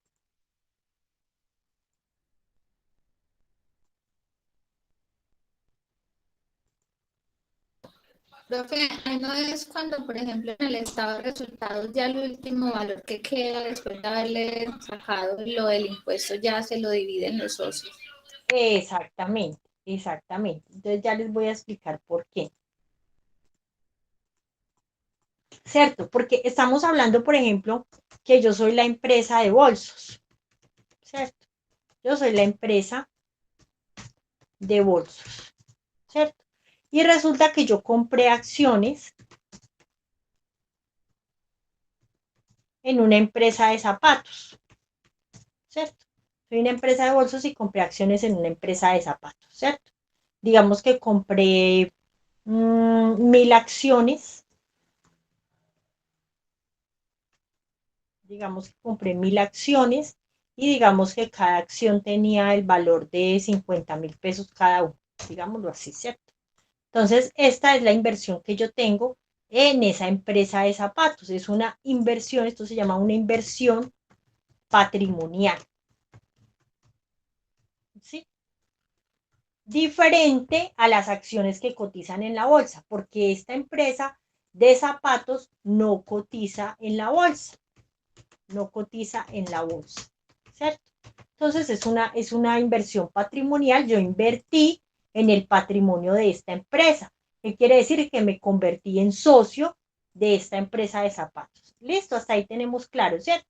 Speaker 3: Profe, ahí no es cuando, por ejemplo, en el estado de resultados ya el último valor que queda después de haberle sacado lo del impuesto ya se lo dividen los socios.
Speaker 1: Exactamente, exactamente. Entonces ya les voy a explicar por qué. ¿Cierto? Porque estamos hablando, por ejemplo, que yo soy la empresa de bolsos, ¿cierto? Yo soy la empresa de bolsos, ¿cierto? Y resulta que yo compré acciones en una empresa de zapatos, ¿cierto? Soy una empresa de bolsos y compré acciones en una empresa de zapatos, ¿cierto? Digamos que compré 1000 acciones, digamos que compré 1000 acciones y digamos que cada acción tenía el valor de 50.000 pesos cada uno, digámoslo así, ¿cierto? Entonces, esta es la inversión que yo tengo en esa empresa de zapatos. Es una inversión, esto se llama una inversión patrimonial. ¿Sí? Diferente a las acciones que cotizan en la bolsa, porque esta empresa de zapatos no cotiza en la bolsa, no cotiza en la bolsa, ¿cierto? Entonces es una inversión patrimonial, yo invertí en el patrimonio de esta empresa, ¿qué quiere decir? Que me convertí en socio de esta empresa de zapatos. Listo, hasta ahí tenemos claro, ¿cierto?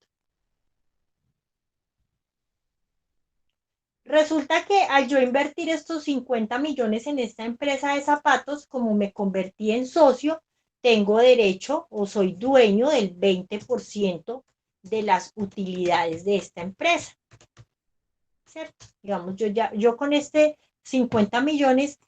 Speaker 1: Resulta que al yo invertir estos 50 millones en esta empresa de zapatos, como me convertí en socio, tengo derecho o soy dueño del 20% de las utilidades de esta empresa, ¿cierto? Digamos, yo con este 50 millones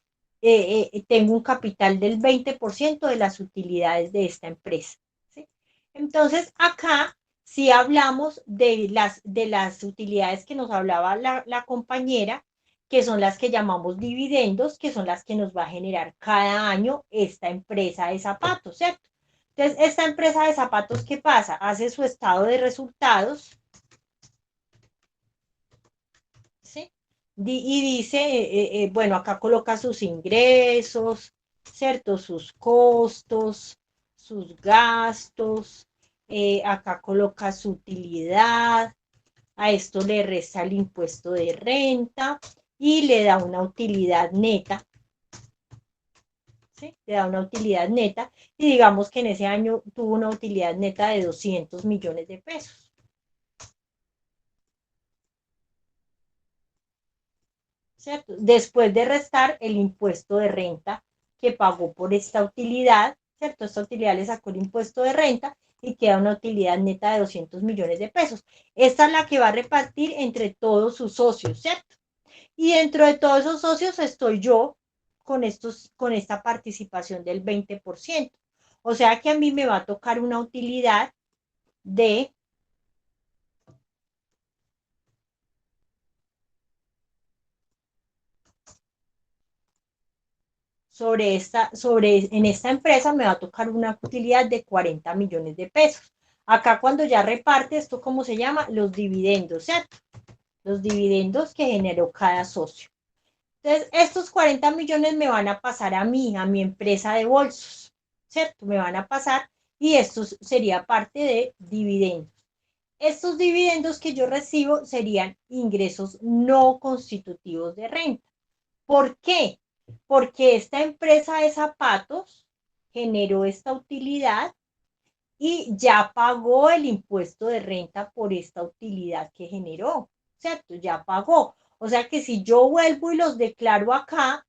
Speaker 1: tengo un capital del 20% de las utilidades de esta empresa, ¿sí? Entonces, acá si hablamos de las utilidades que nos hablaba la compañera, que son las que llamamos dividendos, que son las que nos va a generar cada año esta empresa de zapatos, ¿cierto? Entonces, esta empresa de zapatos, ¿qué pasa? Hace su estado de resultados, ¿sí? Y dice, bueno, acá coloca sus ingresos, ¿cierto? Sus costos, sus gastos, acá coloca su utilidad, a esto le resta el impuesto de renta y le da una utilidad neta, ¿sí? Le da una utilidad neta y digamos que en ese año tuvo una utilidad neta de 200 millones de pesos. ¿Cierto? Después de restar el impuesto de renta que pagó por esta utilidad, ¿cierto? Esta utilidad le sacó el impuesto de renta y queda una utilidad neta de 200 millones de pesos. Esta es la que va a repartir entre todos sus socios, ¿cierto? Y dentro de todos esos socios estoy yo con esta participación del 20%. O sea que a mí me va a tocar una utilidad de en esta empresa me va a tocar una utilidad de 40 millones de pesos. Acá cuando ya reparte, esto cómo se llama, los dividendos, ¿cierto? Los dividendos que generó cada socio. Entonces, estos 40 millones me van a pasar a mí, a mi empresa de bolsos, ¿cierto? Me van a pasar y esto sería parte de dividendos. Estos dividendos que yo recibo serían ingresos no constitutivos de renta. ¿Por qué? Porque esta empresa de zapatos generó esta utilidad y ya pagó el impuesto de renta por esta utilidad que generó, ¿cierto? Ya pagó. O sea que si yo vuelvo y los declaro acá,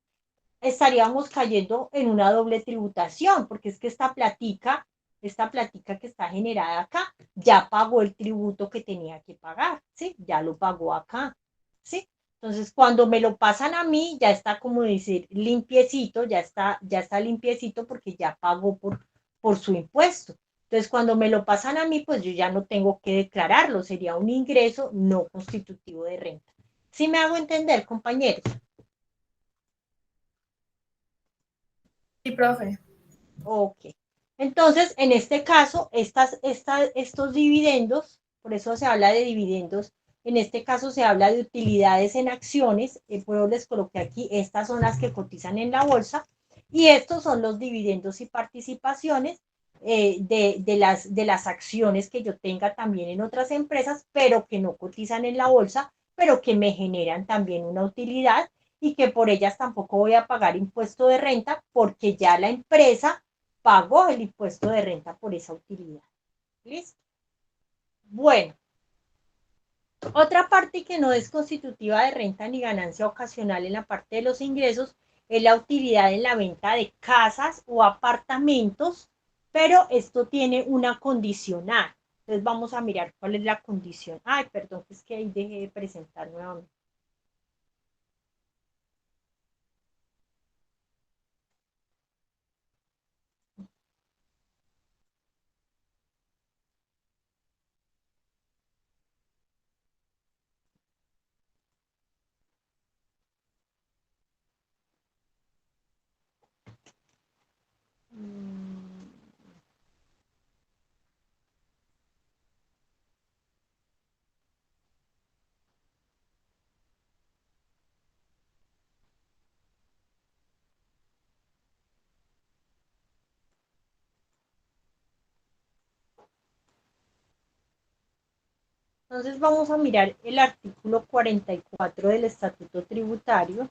Speaker 1: estaríamos cayendo en una doble tributación, porque es que esta platica que está generada acá, ya pagó el tributo que tenía que pagar, ¿sí? Ya lo pagó acá, ¿sí? Entonces, cuando me lo pasan a mí, ya está, como decir, limpiecito, ya está limpiecito porque ya pagó por su impuesto. Entonces, cuando me lo pasan a mí, pues yo ya no tengo que declararlo, sería un ingreso no constitutivo de renta. ¿Sí me hago entender, compañeros?
Speaker 7: Sí, profe.
Speaker 1: Ok. Entonces, en este caso, estos dividendos, por eso se habla de dividendos, en este caso se habla de utilidades en acciones, pues les coloqué aquí, estas son las que cotizan en la bolsa, y estos son los dividendos y participaciones de las acciones que yo tenga también en otras empresas, pero que no cotizan en la bolsa, pero que me generan también una utilidad y que por ellas tampoco voy a pagar impuesto de renta porque ya la empresa pagó el impuesto de renta por esa utilidad. ¿Listo? Bueno, otra parte que no es constitutiva de renta ni ganancia ocasional en la parte de los ingresos es la utilidad en la venta de casas o apartamentos, pero esto tiene una condicional. Entonces vamos a mirar cuál es la condición. Ay, perdón, es que ahí dejé de presentar nuevamente. Entonces vamos a mirar el artículo 44 del Estatuto Tributario.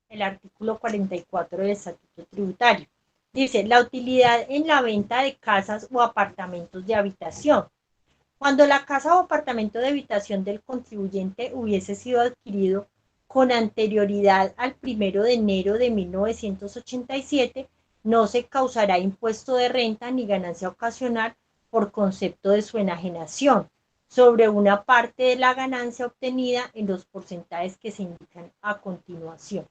Speaker 1: El artículo 44 del Estatuto Tributario. Dice, la utilidad en la venta de casas o apartamentos de habitación. Cuando la casa o apartamento de habitación del contribuyente hubiese sido adquirido con anterioridad al 1 de enero de 1987, no se causará impuesto de renta ni ganancia ocasional por concepto de su enajenación sobre una parte de la ganancia obtenida en los porcentajes que se indican a continuación.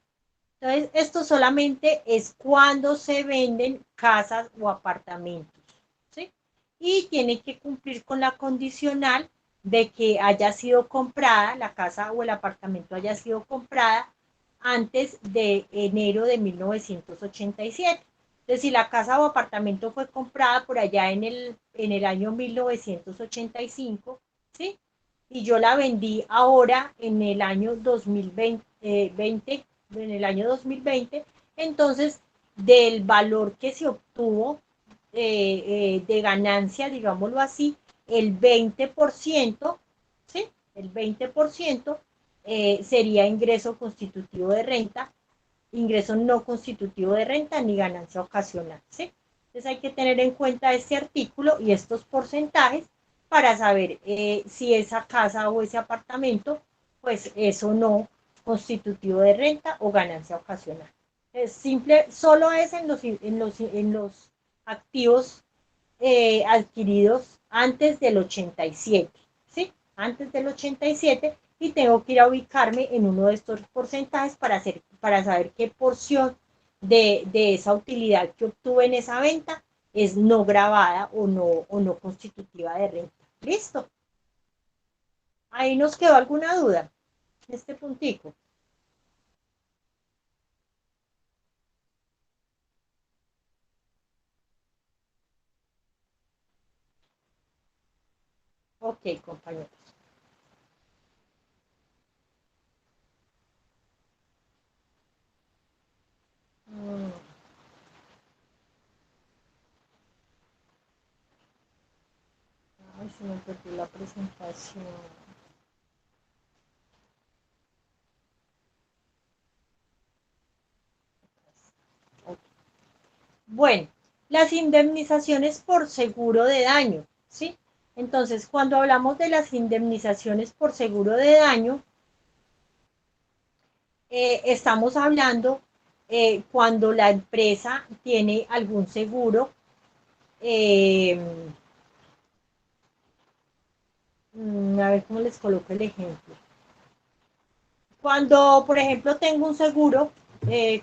Speaker 1: Entonces, esto solamente es cuando se venden casas o apartamentos, ¿sí? Y tiene que cumplir con la condicional de que haya sido comprada, la casa o el apartamento haya sido comprada antes de enero de 1987. Entonces, si la casa o apartamento fue comprada por allá en el año 1985, ¿sí? Y yo la vendí ahora en el año 2020, en el año 2020, entonces del valor que se obtuvo de ganancia, digámoslo así, el 20%, ¿sí? El 20% sería ingreso constitutivo de renta, ingreso no constitutivo de renta ni ganancia ocasional, ¿sí? Entonces hay que tener en cuenta este artículo y estos porcentajes para saber si esa casa o ese apartamento, pues eso no constitutivo de renta o ganancia ocasional. Es simple, solo es en los activos adquiridos antes del 87, ¿sí? Antes del 87 y tengo que ir a ubicarme en uno de estos porcentajes para saber qué porción de esa utilidad que obtuve en esa venta es no gravada o no constitutiva de renta. ¿Listo? ¿Ahí nos quedó alguna duda? este puntico. Ok, compañeros. Ay, se me perdió la presentación. Ok. Bueno, las indemnizaciones por seguro de daño, ¿sí? Entonces, cuando hablamos de las indemnizaciones por seguro de daño, estamos hablando cuando la empresa tiene algún seguro, eh, a ver cómo les coloco el ejemplo. Cuando, por ejemplo, tengo un seguro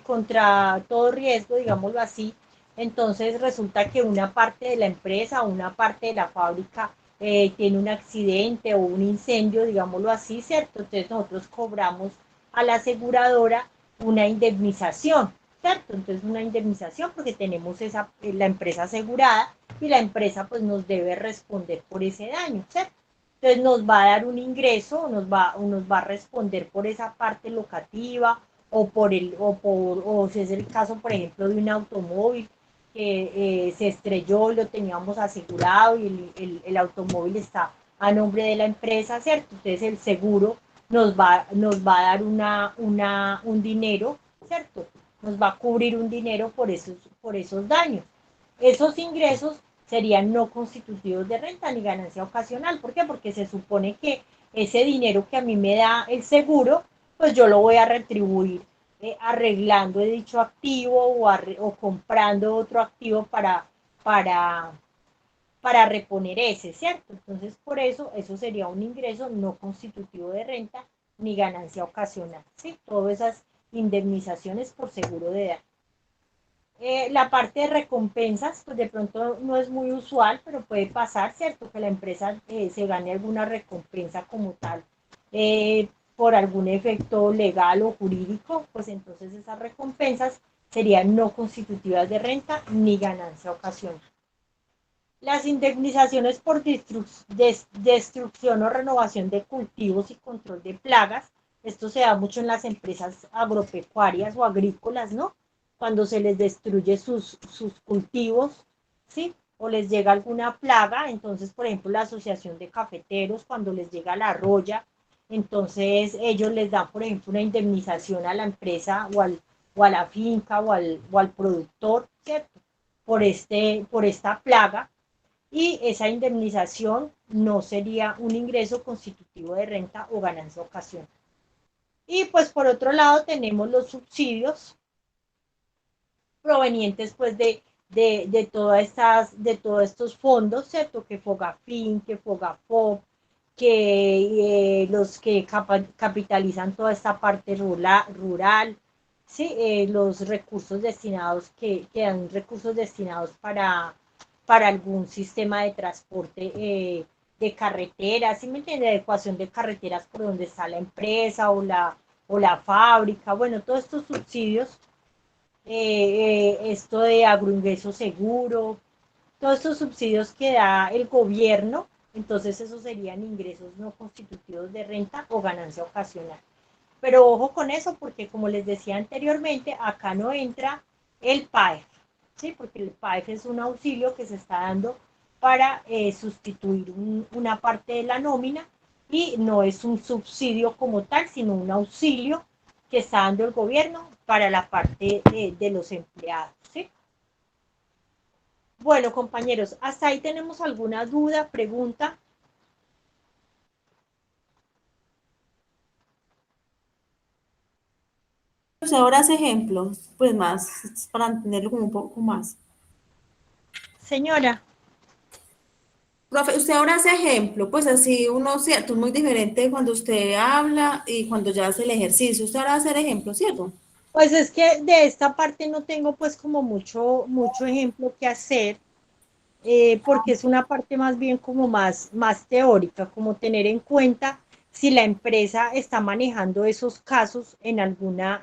Speaker 1: contra todo riesgo, digámoslo así, entonces resulta que una parte de la empresa o una parte de la fábrica tiene un accidente o un incendio, digámoslo así, ¿cierto? Entonces nosotros cobramos a la aseguradora una indemnización, ¿cierto? Entonces una indemnización porque tenemos la empresa asegurada y la empresa pues nos debe responder por ese daño, ¿cierto? Entonces nos va a dar un ingreso, nos va a responder por esa parte locativa o si es el caso, por ejemplo, de un automóvil que se estrelló, lo teníamos asegurado y el automóvil está a nombre de la empresa, ¿cierto? Entonces el seguro nos va a dar un dinero, ¿cierto? Nos va a cubrir un dinero por esos daños. Esos ingresos serían no constitutivos de renta ni ganancia ocasional. ¿Por qué? Porque se supone que ese dinero que a mí me da el seguro, pues yo lo voy a retribuir arreglando dicho activo o comprando otro activo para, para reponer ese, ¿cierto? Entonces, por eso sería un ingreso no constitutivo de renta ni ganancia ocasional, ¿sí? Todas esas indemnizaciones por seguro de daño. La parte de recompensas, pues de pronto no es muy usual, pero puede pasar, ¿cierto? Que la empresa se gane alguna recompensa como tal por algún efecto legal o jurídico, pues entonces esas recompensas serían no constitutivas de renta ni ganancia ocasional. Las indemnizaciones por destrucción o renovación de cultivos y control de plagas, esto se da mucho en las empresas agropecuarias o agrícolas, ¿no? Cuando se les destruye sus cultivos, ¿sí? O les llega alguna plaga, entonces, por ejemplo, la asociación de cafeteros, cuando les llega la roya, entonces ellos les dan, por ejemplo, una indemnización a la empresa o a la finca o al productor, ¿cierto? Por esta plaga, y esa indemnización no sería un ingreso constitutivo de renta o ganancia ocasional. Y pues por otro lado tenemos los subsidios provenientes pues de todos estos fondos, ¿cierto? Que Fogafín, que Fogafop, que los que capitalizan toda esta parte rural, ¿sí? Los recursos destinados, que dan recursos destinados para algún sistema de transporte de carreteras, ¿sí me entiende? De ecuación de carreteras por donde está la empresa o la fábrica, bueno, todos estos subsidios, esto de agroingreso seguro, todos estos subsidios que da el gobierno, entonces esos serían ingresos no constitutivos de renta o ganancia ocasional. Pero ojo con eso, porque como les decía anteriormente, acá no entra el PAEF, ¿sí? Porque el PAEF es un auxilio que se está dando para sustituir una parte de la nómina y no es un subsidio como tal, sino un auxilio que está dando el gobierno para la parte de los empleados, ¿sí? Bueno, compañeros, ¿hasta ahí tenemos alguna duda, pregunta?
Speaker 8: Pues ahora hace ejemplos, pues más, para entenderlo como un poco más.
Speaker 1: Señora.
Speaker 8: Profe, usted ahora hace ejemplo, pues así uno, cierto, es muy diferente cuando usted habla y cuando ya hace el ejercicio. Usted ahora va a hacer ejemplo, ¿cierto?
Speaker 1: Pues es que de esta parte no tengo pues como mucho ejemplo que hacer, porque es una parte más bien como más teórica, como tener en cuenta si la empresa está manejando esos casos en alguna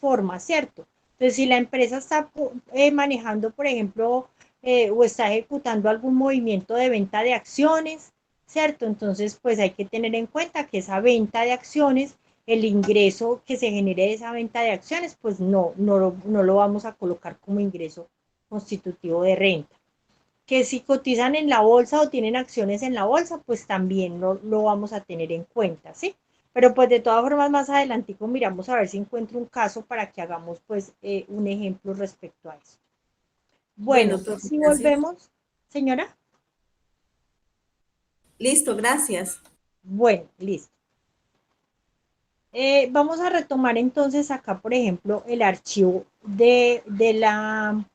Speaker 1: forma, ¿cierto? Entonces, si la empresa está manejando, por ejemplo, o está ejecutando algún movimiento de venta de acciones, ¿cierto? Entonces, pues hay que tener en cuenta que esa venta de acciones, el ingreso que se genere de esa venta de acciones, pues no lo vamos a colocar como ingreso constitutivo de renta. Que si cotizan en la bolsa o tienen acciones en la bolsa, pues también lo vamos a tener en cuenta, ¿sí? Pero pues de todas formas más adelantico miramos a ver si encuentro un caso para que hagamos pues un ejemplo respecto a eso. Bueno,
Speaker 8: Bueno, profe,
Speaker 1: si
Speaker 8: gracias.
Speaker 1: volvemos, señora.
Speaker 8: Listo, gracias.
Speaker 1: Bueno, listo. Vamos a retomar entonces acá, por ejemplo, el archivo de la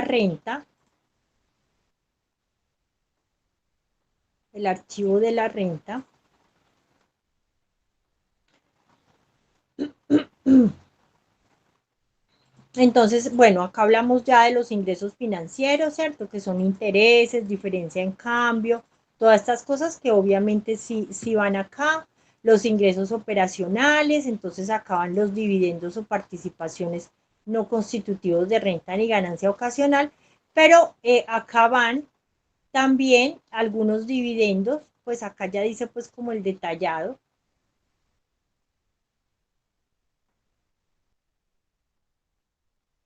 Speaker 1: renta, el archivo de la renta. Entonces, bueno, acá hablamos ya de los ingresos financieros, ¿cierto? Que son intereses, diferencia en cambio, todas estas cosas que obviamente sí van acá. Los ingresos operacionales, entonces acá van los dividendos o participaciones no constitutivos de renta ni ganancia ocasional, pero acá van también algunos dividendos, pues acá ya dice pues como el detallado.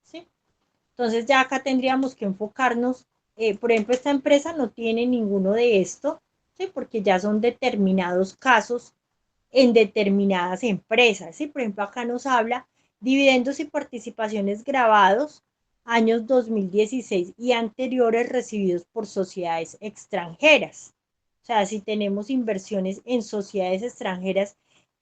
Speaker 1: ¿Sí? Entonces ya acá tendríamos que enfocarnos, por ejemplo, esta empresa no tiene ninguno de esto, ¿sí? Porque ya son determinados casos en determinadas empresas, ¿sí? Por ejemplo, acá nos habla dividendos y participaciones grabados años 2016 y anteriores recibidos por sociedades extranjeras. O sea, si tenemos inversiones en sociedades extranjeras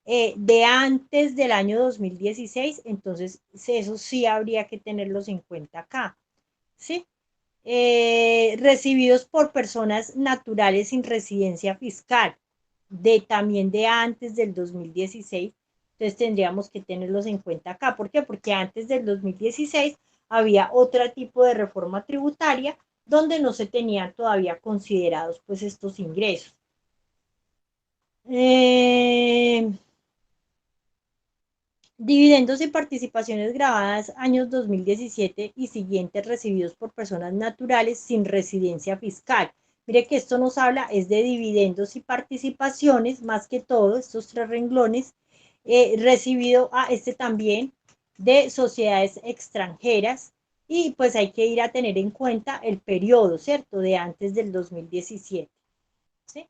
Speaker 1: de antes del año 2016, entonces eso sí habría que tenerlos en cuenta acá, ¿sí? Recibidos por personas naturales sin residencia fiscal, también de antes del 2016, entonces tendríamos que tenerlos en cuenta acá. ¿Por qué? Porque antes del 2016 había otro tipo de reforma tributaria donde no se tenían todavía considerados pues estos ingresos. Dividendos y participaciones grabadas años 2017 y siguientes recibidos por personas naturales sin residencia fiscal. Mire que esto nos habla es de dividendos y participaciones, más que todo, estos tres renglones, recibido a este también de sociedades extranjeras y pues hay que ir a tener en cuenta el periodo, ¿cierto? De antes del 2017, ¿sí?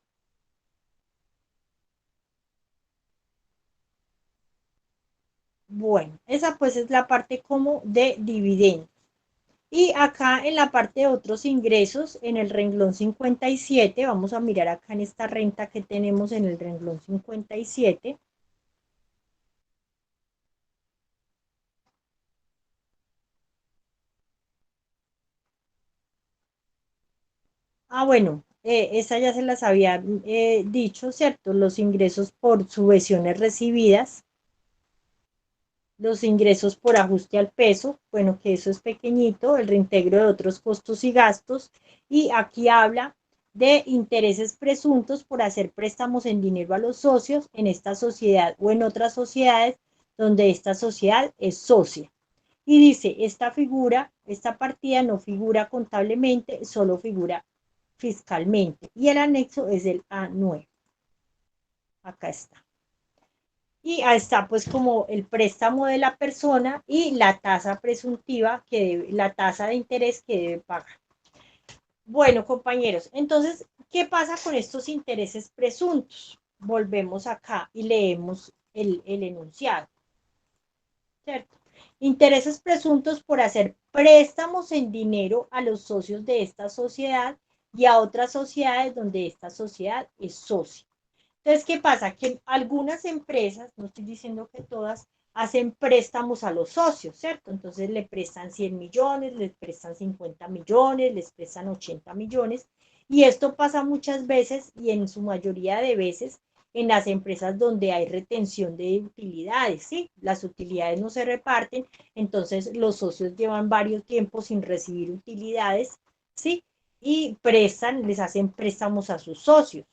Speaker 1: Bueno, esa pues es la parte como de dividendos. Y acá en la parte de otros ingresos, en el renglón 57, vamos a mirar acá en esta renta que tenemos en el renglón 57. Bueno, esa ya se las había dicho, ¿cierto? Los ingresos por subvenciones recibidas, los ingresos por ajuste al peso, bueno, que eso es pequeñito, el reintegro de otros costos y gastos, y aquí habla de intereses presuntos por hacer préstamos en dinero a los socios en esta sociedad o en otras sociedades donde esta sociedad es socia. Y dice, esta partida no figura contablemente, solo figura fiscalmente. Y el anexo es el A9. Acá está. Y ahí está pues como el préstamo de la persona y la tasa presuntiva, la tasa de interés que debe pagar. Bueno, compañeros, entonces, ¿qué pasa con estos intereses presuntos? Volvemos acá y leemos el enunciado, ¿cierto? Intereses presuntos por hacer préstamos en dinero a los socios de esta sociedad y a otras sociedades donde esta sociedad es socia. Entonces, ¿qué pasa? Que algunas empresas, no estoy diciendo que todas, hacen préstamos a los socios, ¿cierto? Entonces le prestan 100 millones, les prestan 50 millones, les prestan 80 millones. Y esto pasa muchas veces y en su mayoría de veces en las empresas donde hay retención de utilidades, ¿sí? Las utilidades no se reparten, entonces los socios llevan varios tiempos sin recibir utilidades, ¿sí? y prestan, les hacen préstamos a sus socios.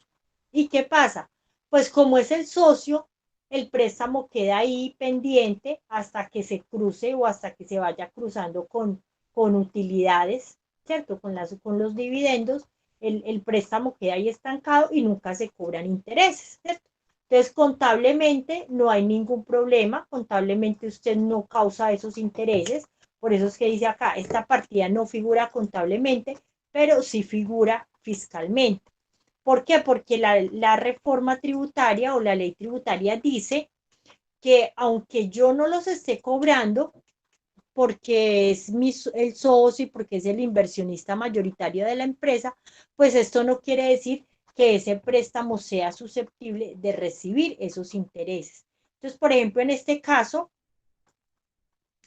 Speaker 1: ¿Y qué pasa? Pues como es el socio, el préstamo queda ahí pendiente hasta que se cruce o hasta que se vaya cruzando con utilidades, ¿cierto? Con los dividendos, el préstamo queda ahí estancado y nunca se cobran intereses, ¿cierto? Entonces, contablemente no hay ningún problema, contablemente usted no causa esos intereses, por eso es que dice acá, esta partida no figura contablemente, pero sí figura fiscalmente. ¿Por qué? Porque la reforma tributaria o la ley tributaria dice que aunque yo no los esté cobrando, porque es el socio y porque es el inversionista mayoritario de la empresa, pues esto no quiere decir que ese préstamo sea susceptible de recibir esos intereses. Entonces, por ejemplo, en este caso,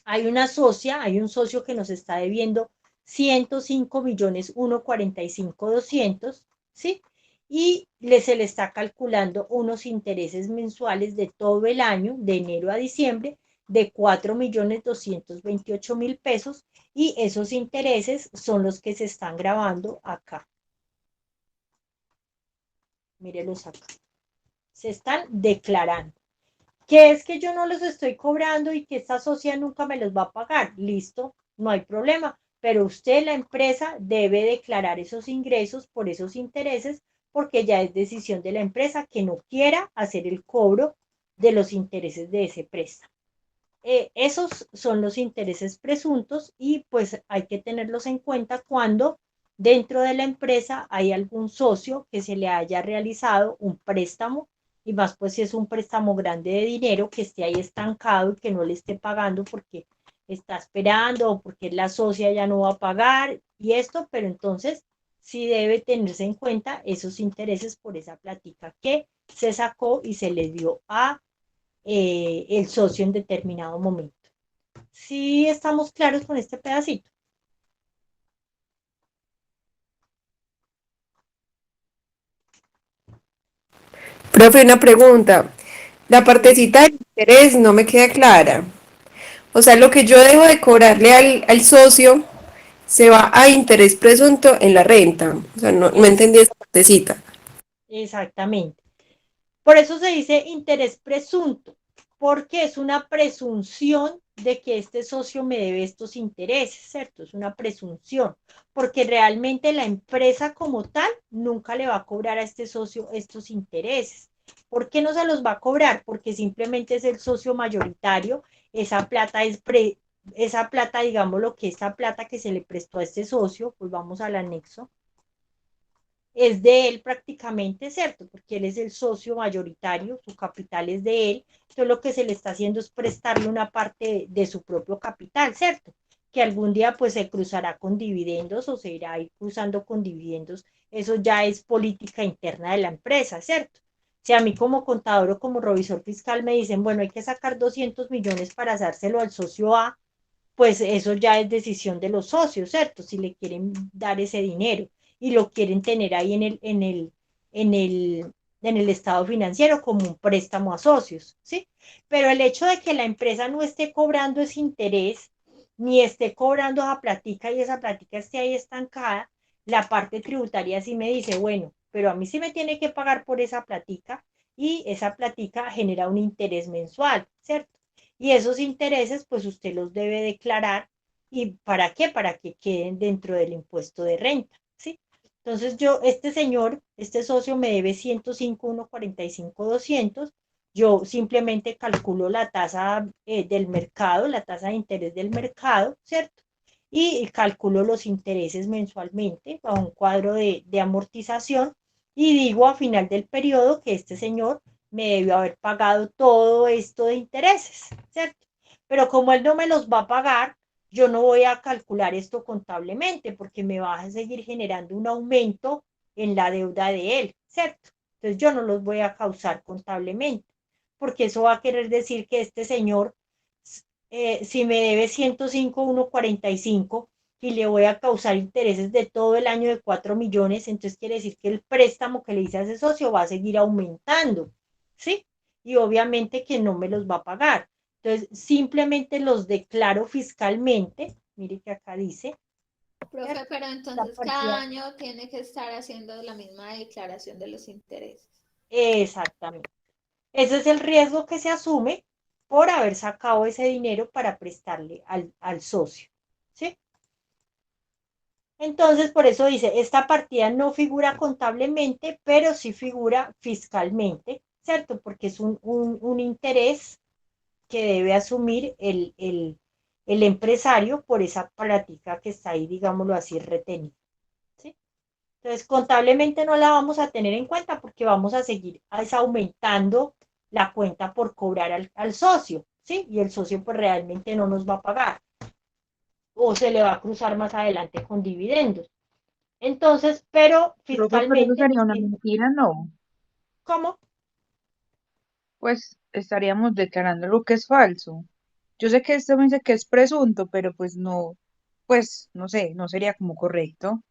Speaker 1: hay una socia, hay un socio que nos está debiendo 105.145.200, ¿sí? Y se le está calculando unos intereses mensuales de todo el año, de enero a diciembre, de 4.228.000 pesos, y esos intereses son los que se están grabando acá. Mírenlos acá. Se están declarando. Que es que yo no los estoy cobrando y que esta sociedad nunca me los va a pagar. Listo, no hay problema. Pero usted, la empresa, debe declarar esos ingresos por esos intereses, porque ya es decisión de la empresa que no quiera hacer el cobro de los intereses de ese préstamo. Esos son los intereses presuntos y pues hay que tenerlos en cuenta cuando dentro de la empresa hay algún socio que se le haya realizado un préstamo, y más pues si es un préstamo grande de dinero que esté ahí estancado y que no le esté pagando porque está esperando o porque la socia ya no va a pagar y esto, pero entonces sí debe tenerse en cuenta esos intereses por esa plática que se sacó y se le dio a el socio en determinado momento. ¿Sí estamos claros con este pedacito?
Speaker 2: Profe, una pregunta. La partecita del interés no me queda clara. O sea, lo que yo dejo de cobrarle al socio se va a interés presunto en la renta. O sea, no entendí esa partecita.
Speaker 1: Exactamente. Por eso se dice interés presunto, porque es una presunción de que este socio me debe estos intereses, ¿cierto? Es una presunción, porque realmente la empresa como tal nunca le va a cobrar a este socio estos intereses. ¿Por qué no se los va a cobrar? Porque simplemente es el socio mayoritario, esa plata esa plata, digamos lo que esta plata que se le prestó a este socio, pues vamos al anexo, es de él prácticamente, ¿cierto? Porque él es el socio mayoritario, su capital es de él, entonces lo que se le está haciendo es prestarle una parte de su propio capital, ¿cierto? Que algún día pues se cruzará con dividendos o se irá a ir cruzando con dividendos, eso ya es política interna de la empresa, ¿cierto? Si a mí como contador o como revisor fiscal me dicen, bueno, hay que sacar 200 millones para hacerlo al socio A, pues eso ya es decisión de los socios, ¿cierto? Si le quieren dar ese dinero y lo quieren tener ahí en el, en el estado financiero como un préstamo a socios, ¿sí? Pero el hecho de que la empresa no esté cobrando ese interés, ni esté cobrando esa platica y esa platica esté ahí estancada, la parte tributaria sí me dice, bueno, pero a mí sí me tiene que pagar por esa platica y esa platica genera un interés mensual, ¿cierto? Y esos intereses, pues usted los debe declarar. ¿Y para qué? Para que queden dentro del impuesto de renta, ¿sí? Entonces este señor, este socio me debe 105.145.200. Yo simplemente calculo la tasa del mercado, la tasa de interés del mercado, ¿cierto? Y calculo los intereses mensualmente a un cuadro de amortización y digo a final del periodo que este señor me debió haber pagado todo esto de intereses, ¿cierto? Pero como él no me los va a pagar, yo no voy a calcular esto contablemente porque me va a seguir generando un aumento en la deuda de él, ¿cierto? Entonces yo no los voy a causar contablemente, porque eso va a querer decir que este señor, si me debe 105.145 y le voy a causar intereses de todo el año de 4 millones, entonces quiere decir que el préstamo que le hice a ese socio va a seguir aumentando, ¿sí? Y obviamente que no me los va a pagar. Entonces, simplemente los declaro fiscalmente. Mire que acá dice,
Speaker 3: Profe, pero
Speaker 1: La
Speaker 3: entonces cada
Speaker 1: partida,
Speaker 3: año tiene que estar haciendo la misma declaración de los intereses.
Speaker 1: exactamente. Ese es el riesgo que se asume por haber sacado ese dinero para prestarle al socio, ¿sí? Entonces, por eso dice, esta partida no figura contablemente, pero sí figura fiscalmente, ¿cierto? Porque es un interés que debe asumir el empresario por esa práctica que está ahí, digámoslo así, retenida, ¿sí? Entonces, contablemente no la vamos a tener en cuenta porque vamos a seguir aumentando la cuenta por cobrar al socio, ¿sí? Y el socio pues realmente no nos va a pagar o se le va a cruzar más adelante con dividendos. Entonces, pero
Speaker 9: Profe, pero eso
Speaker 1: fiscalmente,
Speaker 9: sería una mentira, ¿no?
Speaker 1: ¿cómo?
Speaker 9: Pues estaríamos declarando lo que es falso. Yo sé que esto me dice que es presunto, pero pues no sé, no sería como correcto.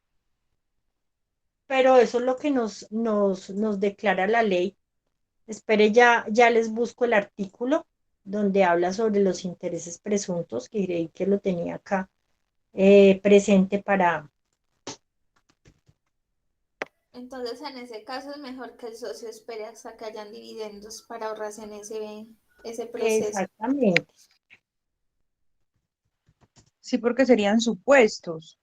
Speaker 1: Pero eso es lo que nos declara la ley. Espere, ya les busco el artículo donde habla sobre los intereses presuntos, que creí que lo tenía acá presente para...
Speaker 3: Entonces, en ese caso es mejor que el socio espere hasta que hayan dividendos para ahorrarse en ese proceso.
Speaker 1: Exactamente.
Speaker 9: Sí, porque serían supuestos.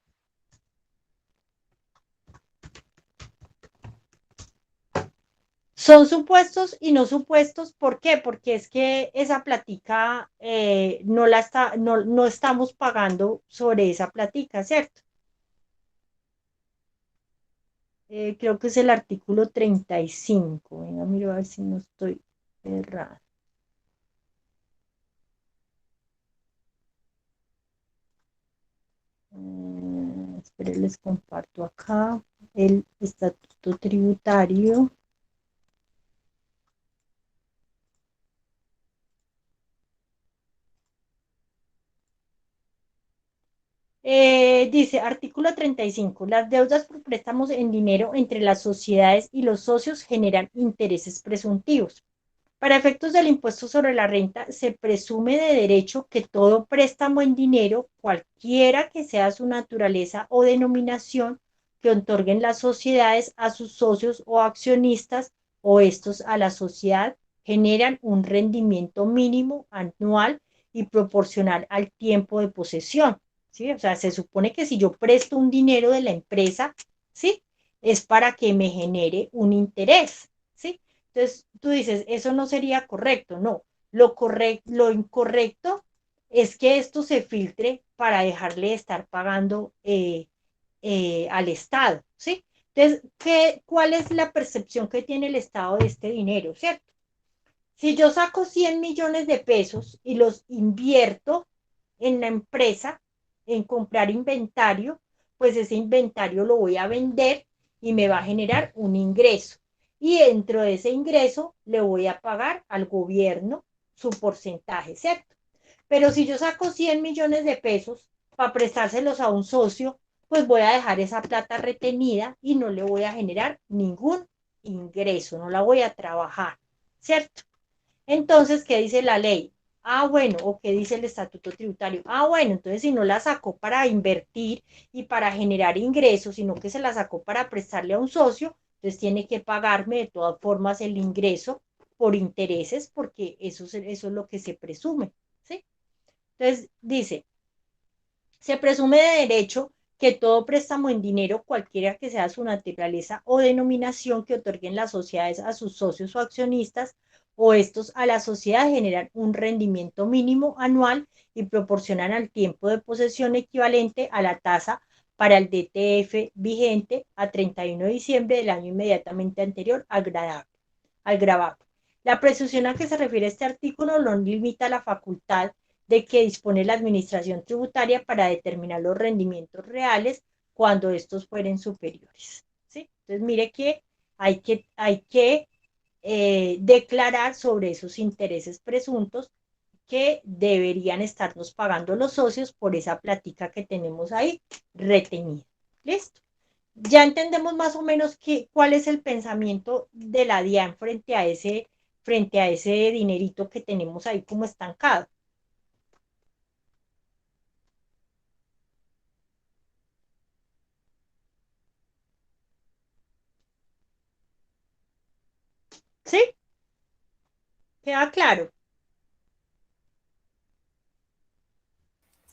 Speaker 1: Son supuestos y no supuestos, ¿por qué? Porque es que esa platica no estamos pagando sobre esa platica, ¿cierto? Creo que es el artículo 35. Venga, miro a ver si no estoy errada. Espere, les comparto acá el estatuto tributario. Dice, artículo 35, las deudas por préstamos en dinero entre las sociedades y los socios generan intereses presuntivos. Para efectos del impuesto sobre la renta, se presume de derecho que todo préstamo en dinero, cualquiera que sea su naturaleza o denominación, que otorguen las sociedades a sus socios o accionistas o estos a la sociedad, generan un rendimiento mínimo anual y proporcional al tiempo de posesión. ¿Sí? O sea, se supone que si yo presto un dinero de la empresa, ¿sí? Es para que me genere un interés, ¿sí? Entonces, tú dices, eso no sería correcto, no. Lo incorrecto es que esto se filtre para dejarle de estar pagando al Estado, ¿sí? Entonces, ¿cuál es la percepción que tiene el Estado de este dinero, cierto? Si yo saco 100 millones de pesos y los invierto en la empresa, en comprar inventario, pues ese inventario lo voy a vender y me va a generar un ingreso. Y dentro de ese ingreso le voy a pagar al gobierno su porcentaje, ¿cierto? Pero si yo saco 100 millones de pesos para prestárselos a un socio, pues voy a dejar esa plata retenida y no le voy a generar ningún ingreso, no la voy a trabajar, ¿cierto? Entonces, ¿qué dice la ley? Ah, bueno, o qué dice el estatuto tributario. Ah, bueno, entonces si no la sacó para invertir y para generar ingresos, sino que se la sacó para prestarle a un socio, entonces tiene que pagarme de todas formas el ingreso por intereses, porque eso es lo que se presume, ¿sí? Entonces, dice, se presume de derecho que todo préstamo en dinero, cualquiera que sea su naturaleza o denominación que otorguen las sociedades a sus socios o accionistas o estos a la sociedad generan un rendimiento mínimo anual y proporcionan al tiempo de posesión equivalente a la tasa para el DTF vigente a 31 de diciembre del año inmediatamente anterior al gravamen. La presunción a que se refiere este artículo no limita la facultad de que dispone la administración tributaria para determinar los rendimientos reales cuando estos fueren superiores, ¿sí? Entonces, mire que hay que declarar sobre esos intereses presuntos que deberían estarnos pagando los socios por esa platica que tenemos ahí retenida. ¿Listo? Ya entendemos más o menos cuál es el pensamiento de la DIAN frente a ese dinerito que tenemos ahí como estancado. ¿Sí? ¿Queda claro?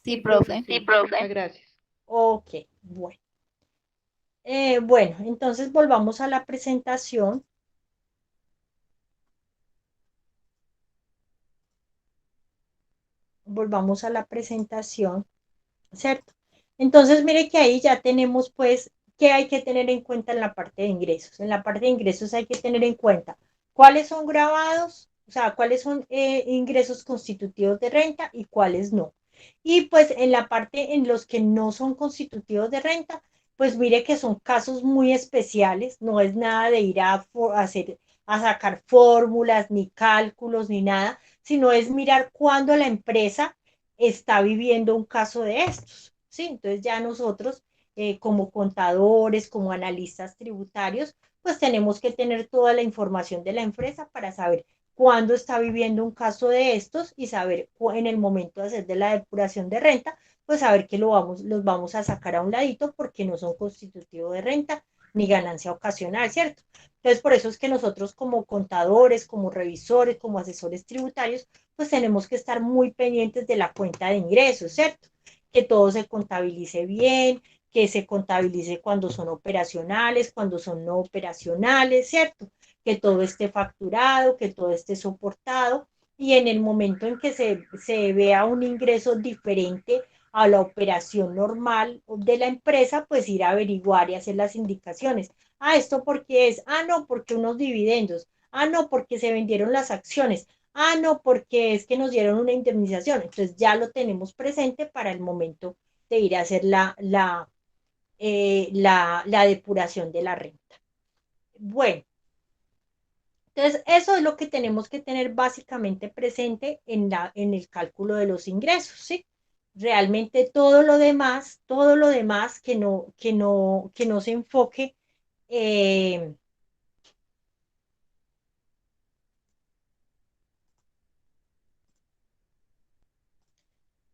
Speaker 5: Sí, profe.
Speaker 9: Muchas gracias.
Speaker 1: Ok, bueno. Bueno, entonces volvamos a la presentación. Volvamos a la presentación, ¿cierto? Entonces, mire que ahí ya tenemos, pues, qué hay que tener en cuenta en la parte de ingresos. En la parte de ingresos hay que tener en cuenta cuáles son grabados, o sea, cuáles son ingresos constitutivos de renta y cuáles no. Y pues en la parte en los que no son constitutivos de renta, pues mire que son casos muy especiales, no es nada de ir a sacar fórmulas, ni cálculos, ni nada, sino es mirar cuándo la empresa está viviendo un caso de estos, ¿sí? Entonces ya nosotros, como contadores, como analistas tributarios, pues tenemos que tener toda la información de la empresa para saber cuándo está viviendo un caso de estos y saber en el momento de hacer de la depuración de renta, pues saber que los vamos a sacar a un ladito porque no son constitutivos de renta ni ganancia ocasional, ¿cierto? Entonces, por eso es que nosotros como contadores, como revisores, como asesores tributarios, pues tenemos que estar muy pendientes de la cuenta de ingresos, ¿cierto? Que todo se contabilice bien, que se contabilice cuando son operacionales, cuando son no operacionales, ¿cierto? Que todo esté facturado, que todo esté soportado y en el momento en que se vea un ingreso diferente a la operación normal de la empresa, pues ir a averiguar y hacer las indicaciones. Ah, ¿esto por qué es? Ah, no, porque unos dividendos. Ah, no, porque se vendieron las acciones. Ah, no, porque es que nos dieron una indemnización. Entonces ya lo tenemos presente para el momento de ir a hacer la depuración de la renta. Bueno, entonces eso es lo que tenemos que tener básicamente presente en el cálculo de los ingresos, ¿sí? Realmente todo lo demás que no se enfoque eh,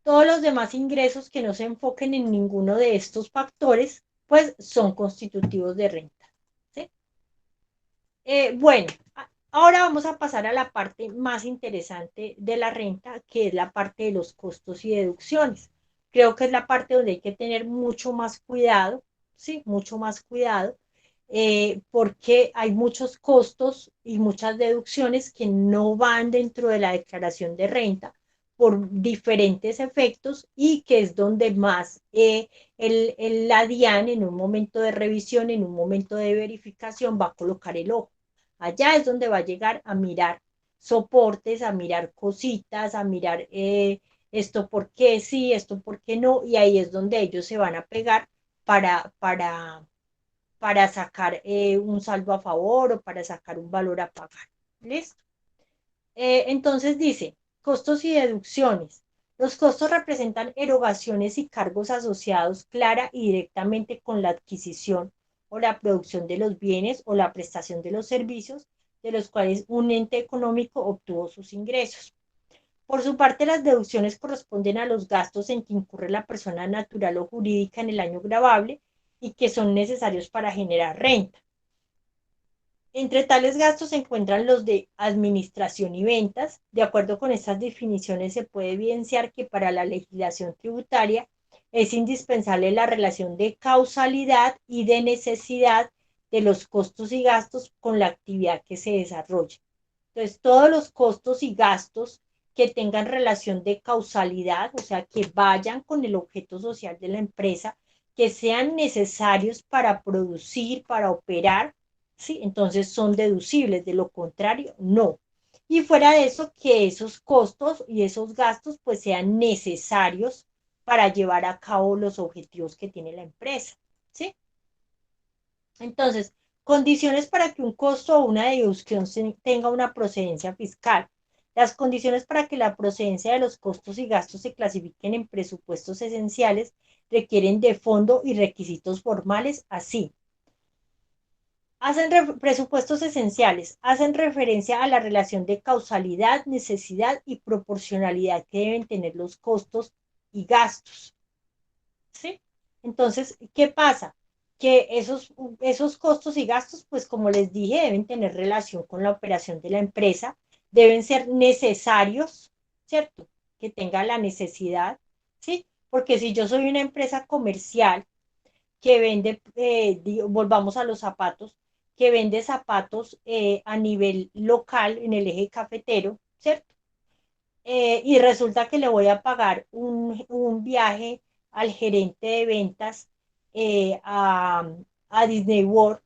Speaker 1: todos los demás ingresos que no se enfoquen en ninguno de estos factores, pues son constitutivos de renta. ¿Sí? Bueno, ahora vamos a pasar a la parte más interesante de la renta, que es la parte de los costos y deducciones. Creo que es la parte donde hay que tener mucho más cuidado, sí, mucho más cuidado, porque hay muchos costos y muchas deducciones que no van dentro de la declaración de renta por diferentes efectos y que es donde más la DIAN en un momento de revisión, en un momento de verificación va a colocar el ojo. Allá es donde va a llegar a mirar soportes, a mirar cositas, a mirar esto por qué sí, esto por qué no, y ahí es donde ellos se van a pegar para, para, para sacar un saldo a favor o para sacar un valor a pagar. ¿Listo? Entonces dice, costos y deducciones. Los costos representan erogaciones y cargos asociados clara y directamente con la adquisición o la producción de los bienes o la prestación de los servicios de los cuales un ente económico obtuvo sus ingresos. Por su parte, las deducciones corresponden a los gastos en que incurre la persona natural o jurídica en el año gravable y que son necesarios para generar renta. Entre tales gastos se encuentran los de administración y ventas. De acuerdo con estas definiciones, se puede evidenciar que para la legislación tributaria es indispensable la relación de causalidad y de necesidad de los costos y gastos con la actividad que se desarrolla. Entonces, todos los costos y gastos que tengan relación de causalidad, o sea, que vayan con el objeto social de la empresa, que sean necesarios para producir, para operar, ¿sí? Entonces son deducibles, de lo contrario, no. Y fuera de eso, que esos costos y esos gastos pues sean necesarios para llevar a cabo los objetivos que tiene la empresa, ¿sí? Entonces, condiciones para que un costo o una deducción tenga una procedencia fiscal. Las condiciones para que la procedencia de los costos y gastos se clasifiquen en presupuestos esenciales requieren de fondo y requisitos formales, así. Presupuestos esenciales. Hacen referencia a la relación de causalidad, necesidad y proporcionalidad que deben tener los costos y gastos. ¿Sí? Entonces, ¿qué pasa? que esos costos y gastos, pues como les dije, deben tener relación con la operación de la empresa, deben ser necesarios, ¿cierto? Que tenga la necesidad, ¿sí? Porque si yo soy una empresa comercial que vende, volvamos a los zapatos, que vende zapatos a nivel local en el eje cafetero, ¿cierto? Y resulta que le voy a pagar un viaje al gerente de ventas eh, a, a Disney World,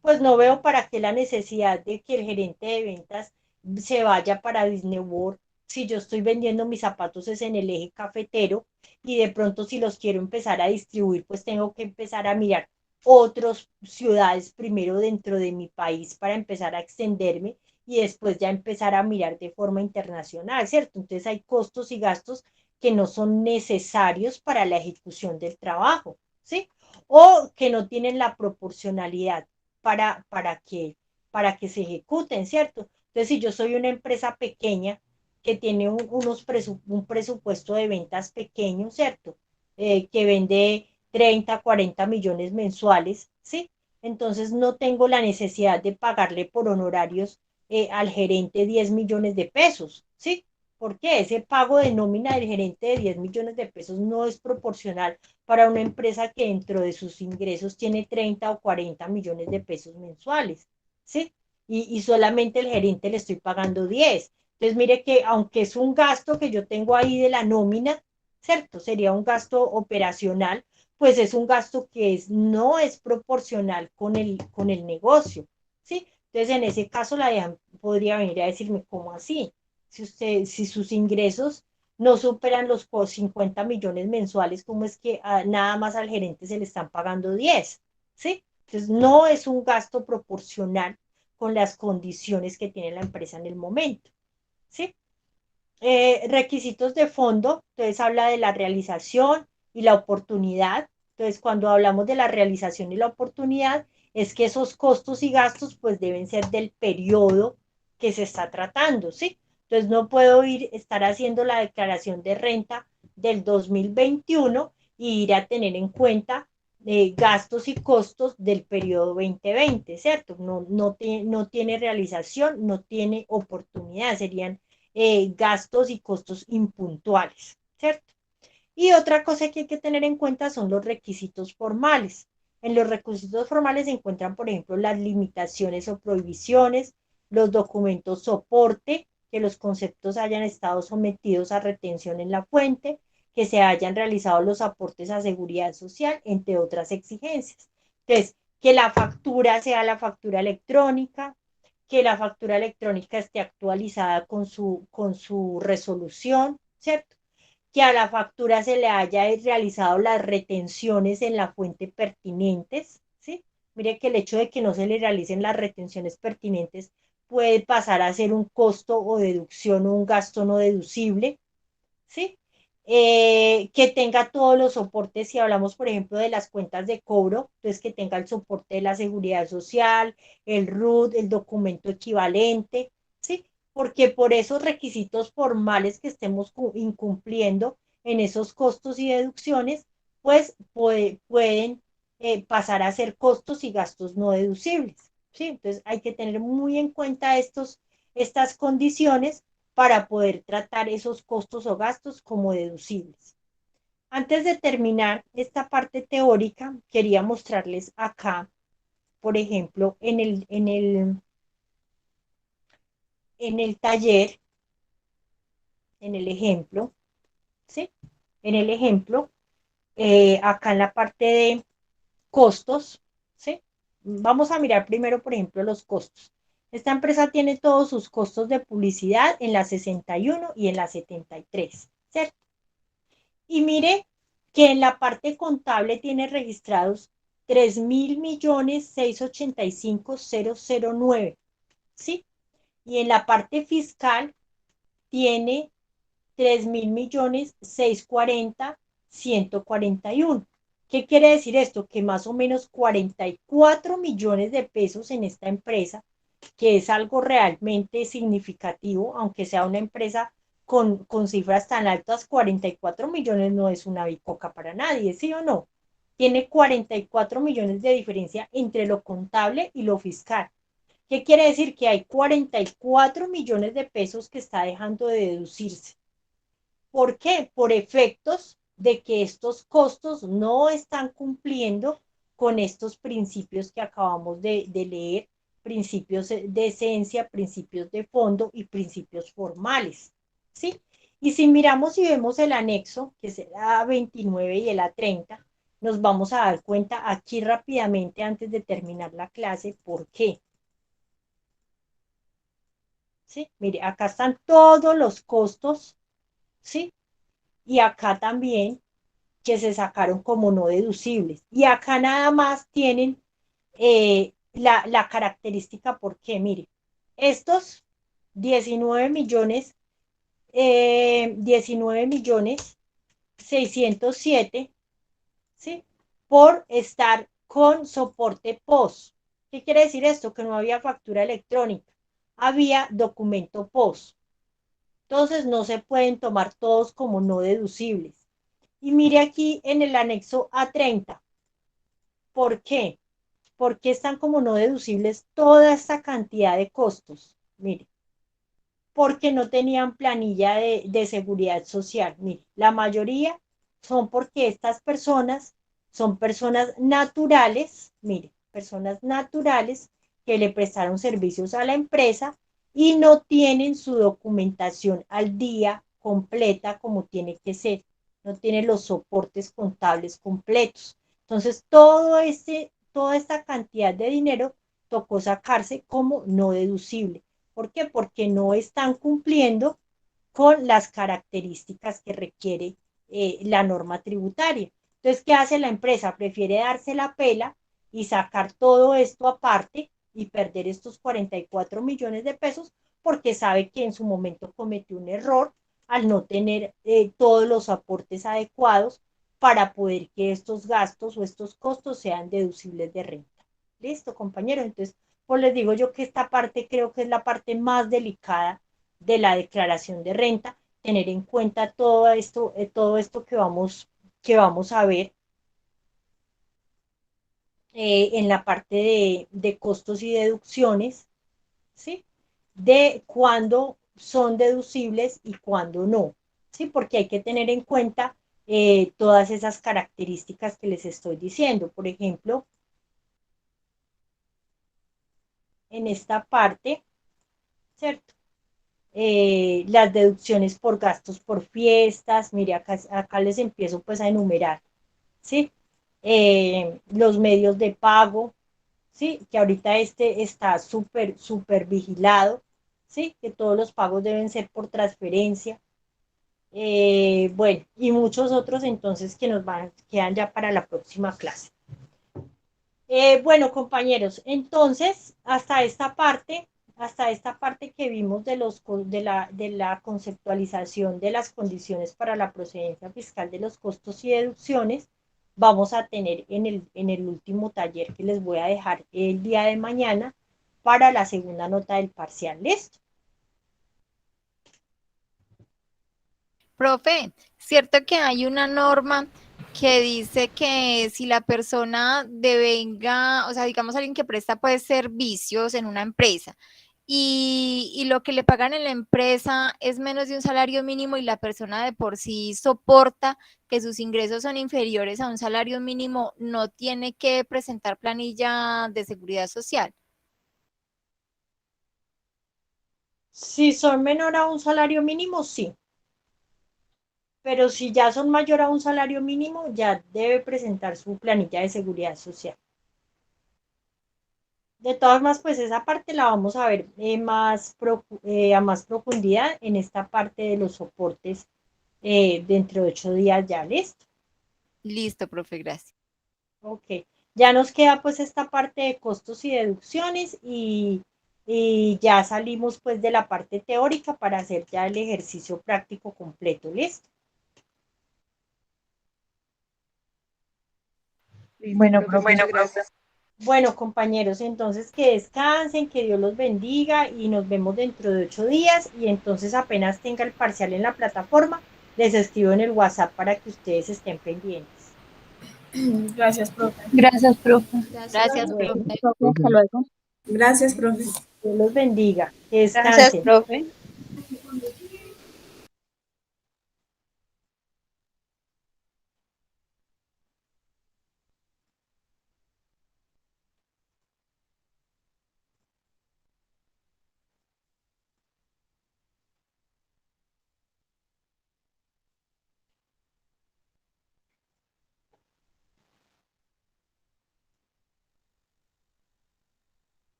Speaker 1: pues no veo para qué la necesidad de que el gerente de ventas se vaya para Disney World si yo estoy vendiendo mis zapatos es en el eje cafetero y de pronto si los quiero empezar a distribuir, pues tengo que empezar a mirar otras ciudades primero dentro de mi país para empezar a extenderme y después ya empezar a mirar de forma internacional, ¿cierto? Entonces hay costos y gastos que no son necesarios para la ejecución del trabajo, ¿sí? O que no tienen la proporcionalidad para, para, que, para que se ejecuten, ¿cierto? Entonces, si yo soy una empresa pequeña que tiene un presupuesto de ventas pequeño, ¿cierto? Que vende 30, 40 millones mensuales, ¿sí? Entonces no tengo la necesidad de pagarle por honorarios al gerente 10 millones de pesos, ¿sí? Porque ese pago de nómina del gerente de 10 millones de pesos no es proporcional para una empresa que dentro de sus ingresos tiene 30 o 40 millones de pesos mensuales, ¿sí? Y solamente el gerente le estoy pagando 10. Entonces, mire que aunque es un gasto que yo tengo ahí de la nómina, ¿cierto? Sería un gasto operacional, pues es un gasto que no es proporcional con el negocio, ¿sí? Entonces, en ese caso, la DEAN podría venir a decirme, ¿cómo así? Si sus ingresos no superan los 50 millones mensuales, ¿cómo es que nada más al gerente se le están pagando 10? ¿Sí? Entonces, no es un gasto proporcional con las condiciones que tiene la empresa en el momento, ¿sí? Requisitos de fondo, entonces habla de la realización y la oportunidad. Entonces, cuando hablamos de la realización y la oportunidad, es que esos costos y gastos pues deben ser del periodo que se está tratando, ¿sí? Entonces, no puedo estar haciendo la declaración de renta del 2021 y ir a tener en cuenta gastos y costos del periodo 2020, ¿cierto? No tiene realización, no tiene oportunidad, serían gastos y costos impuntuales, ¿cierto? Y otra cosa que hay que tener en cuenta son los requisitos formales. En los requisitos formales se encuentran, por ejemplo, las limitaciones o prohibiciones, los documentos soporte, que los conceptos hayan estado sometidos a retención en la fuente, que se hayan realizado los aportes a seguridad social, entre otras exigencias. Entonces, que la factura sea la factura electrónica, que la factura electrónica esté actualizada con su resolución, ¿cierto? Que a la factura se le haya realizado las retenciones en la fuente pertinentes, ¿sí? Mire que el hecho de que no se le realicen las retenciones pertinentes puede pasar a ser un costo o deducción o un gasto no deducible, ¿sí? Que tenga todos los soportes, si hablamos, por ejemplo, de las cuentas de cobro, entonces que tenga el soporte de la seguridad social, el RUT, el documento equivalente, ¿sí? Porque por esos requisitos formales que estemos incumpliendo en esos costos y deducciones, pues pueden pasar a ser costos y gastos no deducibles, ¿sí? Entonces hay que tener muy en cuenta estas condiciones para poder tratar esos costos o gastos como deducibles. Antes de terminar esta parte teórica, quería mostrarles acá, por ejemplo, en el taller, en el ejemplo, ¿sí? En el ejemplo, acá en la parte de costos, ¿sí? Vamos a mirar primero, por ejemplo, los costos. Esta empresa tiene todos sus costos de publicidad en la 61 y en la 73, ¿cierto? Y mire que en la parte contable tiene registrados 3.000.685.009, ¿sí? Y en la parte fiscal tiene 3.000.640.141. ¿Qué quiere decir esto? Que más o menos 44 millones de pesos en esta empresa, que es algo realmente significativo, aunque sea una empresa con cifras tan altas, 44 millones no es una bicoca para nadie, ¿sí o no? tiene 44 millones de diferencia entre lo contable y lo fiscal. ¿Qué quiere decir? Que hay 44 millones de pesos que está dejando de deducirse. ¿Por qué? Por efectos de que estos costos no están cumpliendo con estos principios que acabamos de leer, principios de esencia, principios de fondo y principios formales, ¿sí? Y si miramos y vemos el anexo, que es el A29 y el A30, nos vamos a dar cuenta aquí rápidamente antes de terminar la clase, ¿por qué? ¿Sí? Mire, acá están todos los costos, ¿sí? Y acá también que se sacaron como no deducibles. Y acá nada más tienen la característica porque, mire, estos 19 millones, 19 millones 607, ¿sí? Por estar con soporte POS. ¿Qué quiere decir esto? Que no había factura electrónica, había documento POS. Entonces no se pueden tomar todos como no deducibles. Y mire aquí en el anexo A30. ¿Por qué? ¿Por qué están como no deducibles toda esta cantidad de costos? Mire, porque no tenían planilla de seguridad social. Mire, la mayoría son porque estas personas son personas naturales, mire, personas naturales que le prestaron servicios a la empresa y no tienen su documentación al día completa como tiene que ser, no tienen los soportes contables completos. Entonces, toda esta cantidad de dinero tocó sacarse como no deducible. ¿Por qué? Porque no están cumpliendo con las características que requiere la norma tributaria. Entonces, ¿qué hace la empresa? Prefiere darse la pela y sacar todo esto aparte y perder estos 44 millones de pesos porque sabe que en su momento cometió un error al no tener todos los aportes adecuados para poder que estos gastos o estos costos sean deducibles de renta. ¿Listo, compañeros? Entonces, pues les digo yo que esta parte creo que es la parte más delicada de la declaración de renta, tener en cuenta todo esto que vamos a ver en la parte de costos y deducciones, ¿sí? De cuándo son deducibles y cuándo no, ¿sí? Porque hay que tener en cuenta todas esas características que les estoy diciendo. Por ejemplo, en esta parte, ¿cierto? Las deducciones por gastos por fiestas, mire, acá les empiezo pues a enumerar, ¿sí? Los medios de pago, ¿sí? Que ahorita este está súper vigilado, ¿sí? Que todos los pagos deben ser por transferencia. Bueno, y muchos otros entonces que quedan ya para la próxima clase. Bueno, compañeros, entonces, hasta esta parte que vimos de la conceptualización de las condiciones para la procedencia fiscal de los costos y deducciones, vamos a tener en el último taller que les voy a dejar el día de mañana para la segunda nota del parcial. ¿Listo?
Speaker 5: Profe, cierto que hay una norma que dice que si la persona devenga, o sea, digamos alguien que presta pues servicios en una empresa y lo que le pagan en la empresa es menos de un salario mínimo y la persona de por sí soporta que sus ingresos son inferiores a un salario mínimo, no tiene que presentar planilla de seguridad social.
Speaker 1: Si son menor a un salario mínimo, sí. Pero si ya son mayor a un salario mínimo, ya debe presentar su planilla de seguridad social. De todas formas, pues esa parte la vamos a ver a más profundidad en esta parte de los soportes dentro de 8 días ya, ¿listo?
Speaker 5: Listo, profe, gracias.
Speaker 1: Ok, ya nos queda pues esta parte de costos y deducciones y ya salimos pues de la parte teórica para hacer ya el ejercicio práctico completo, ¿listo?
Speaker 2: Listo,
Speaker 9: Bueno,
Speaker 2: profe,
Speaker 9: profe,
Speaker 2: muchas gracias.
Speaker 1: Bueno, compañeros, entonces que descansen, que Dios los bendiga y nos vemos dentro de 8 días y entonces apenas tenga el parcial en la plataforma, les escribo en el WhatsApp para que ustedes estén pendientes.
Speaker 7: Gracias, profe.
Speaker 6: Gracias, profe.
Speaker 5: Gracias,
Speaker 1: Bueno,
Speaker 5: profe.
Speaker 9: Profe, hasta luego.
Speaker 8: Gracias, profe.
Speaker 1: Dios los bendiga. Que
Speaker 2: Gracias,
Speaker 1: descansen.
Speaker 2: profe.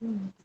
Speaker 1: Mm.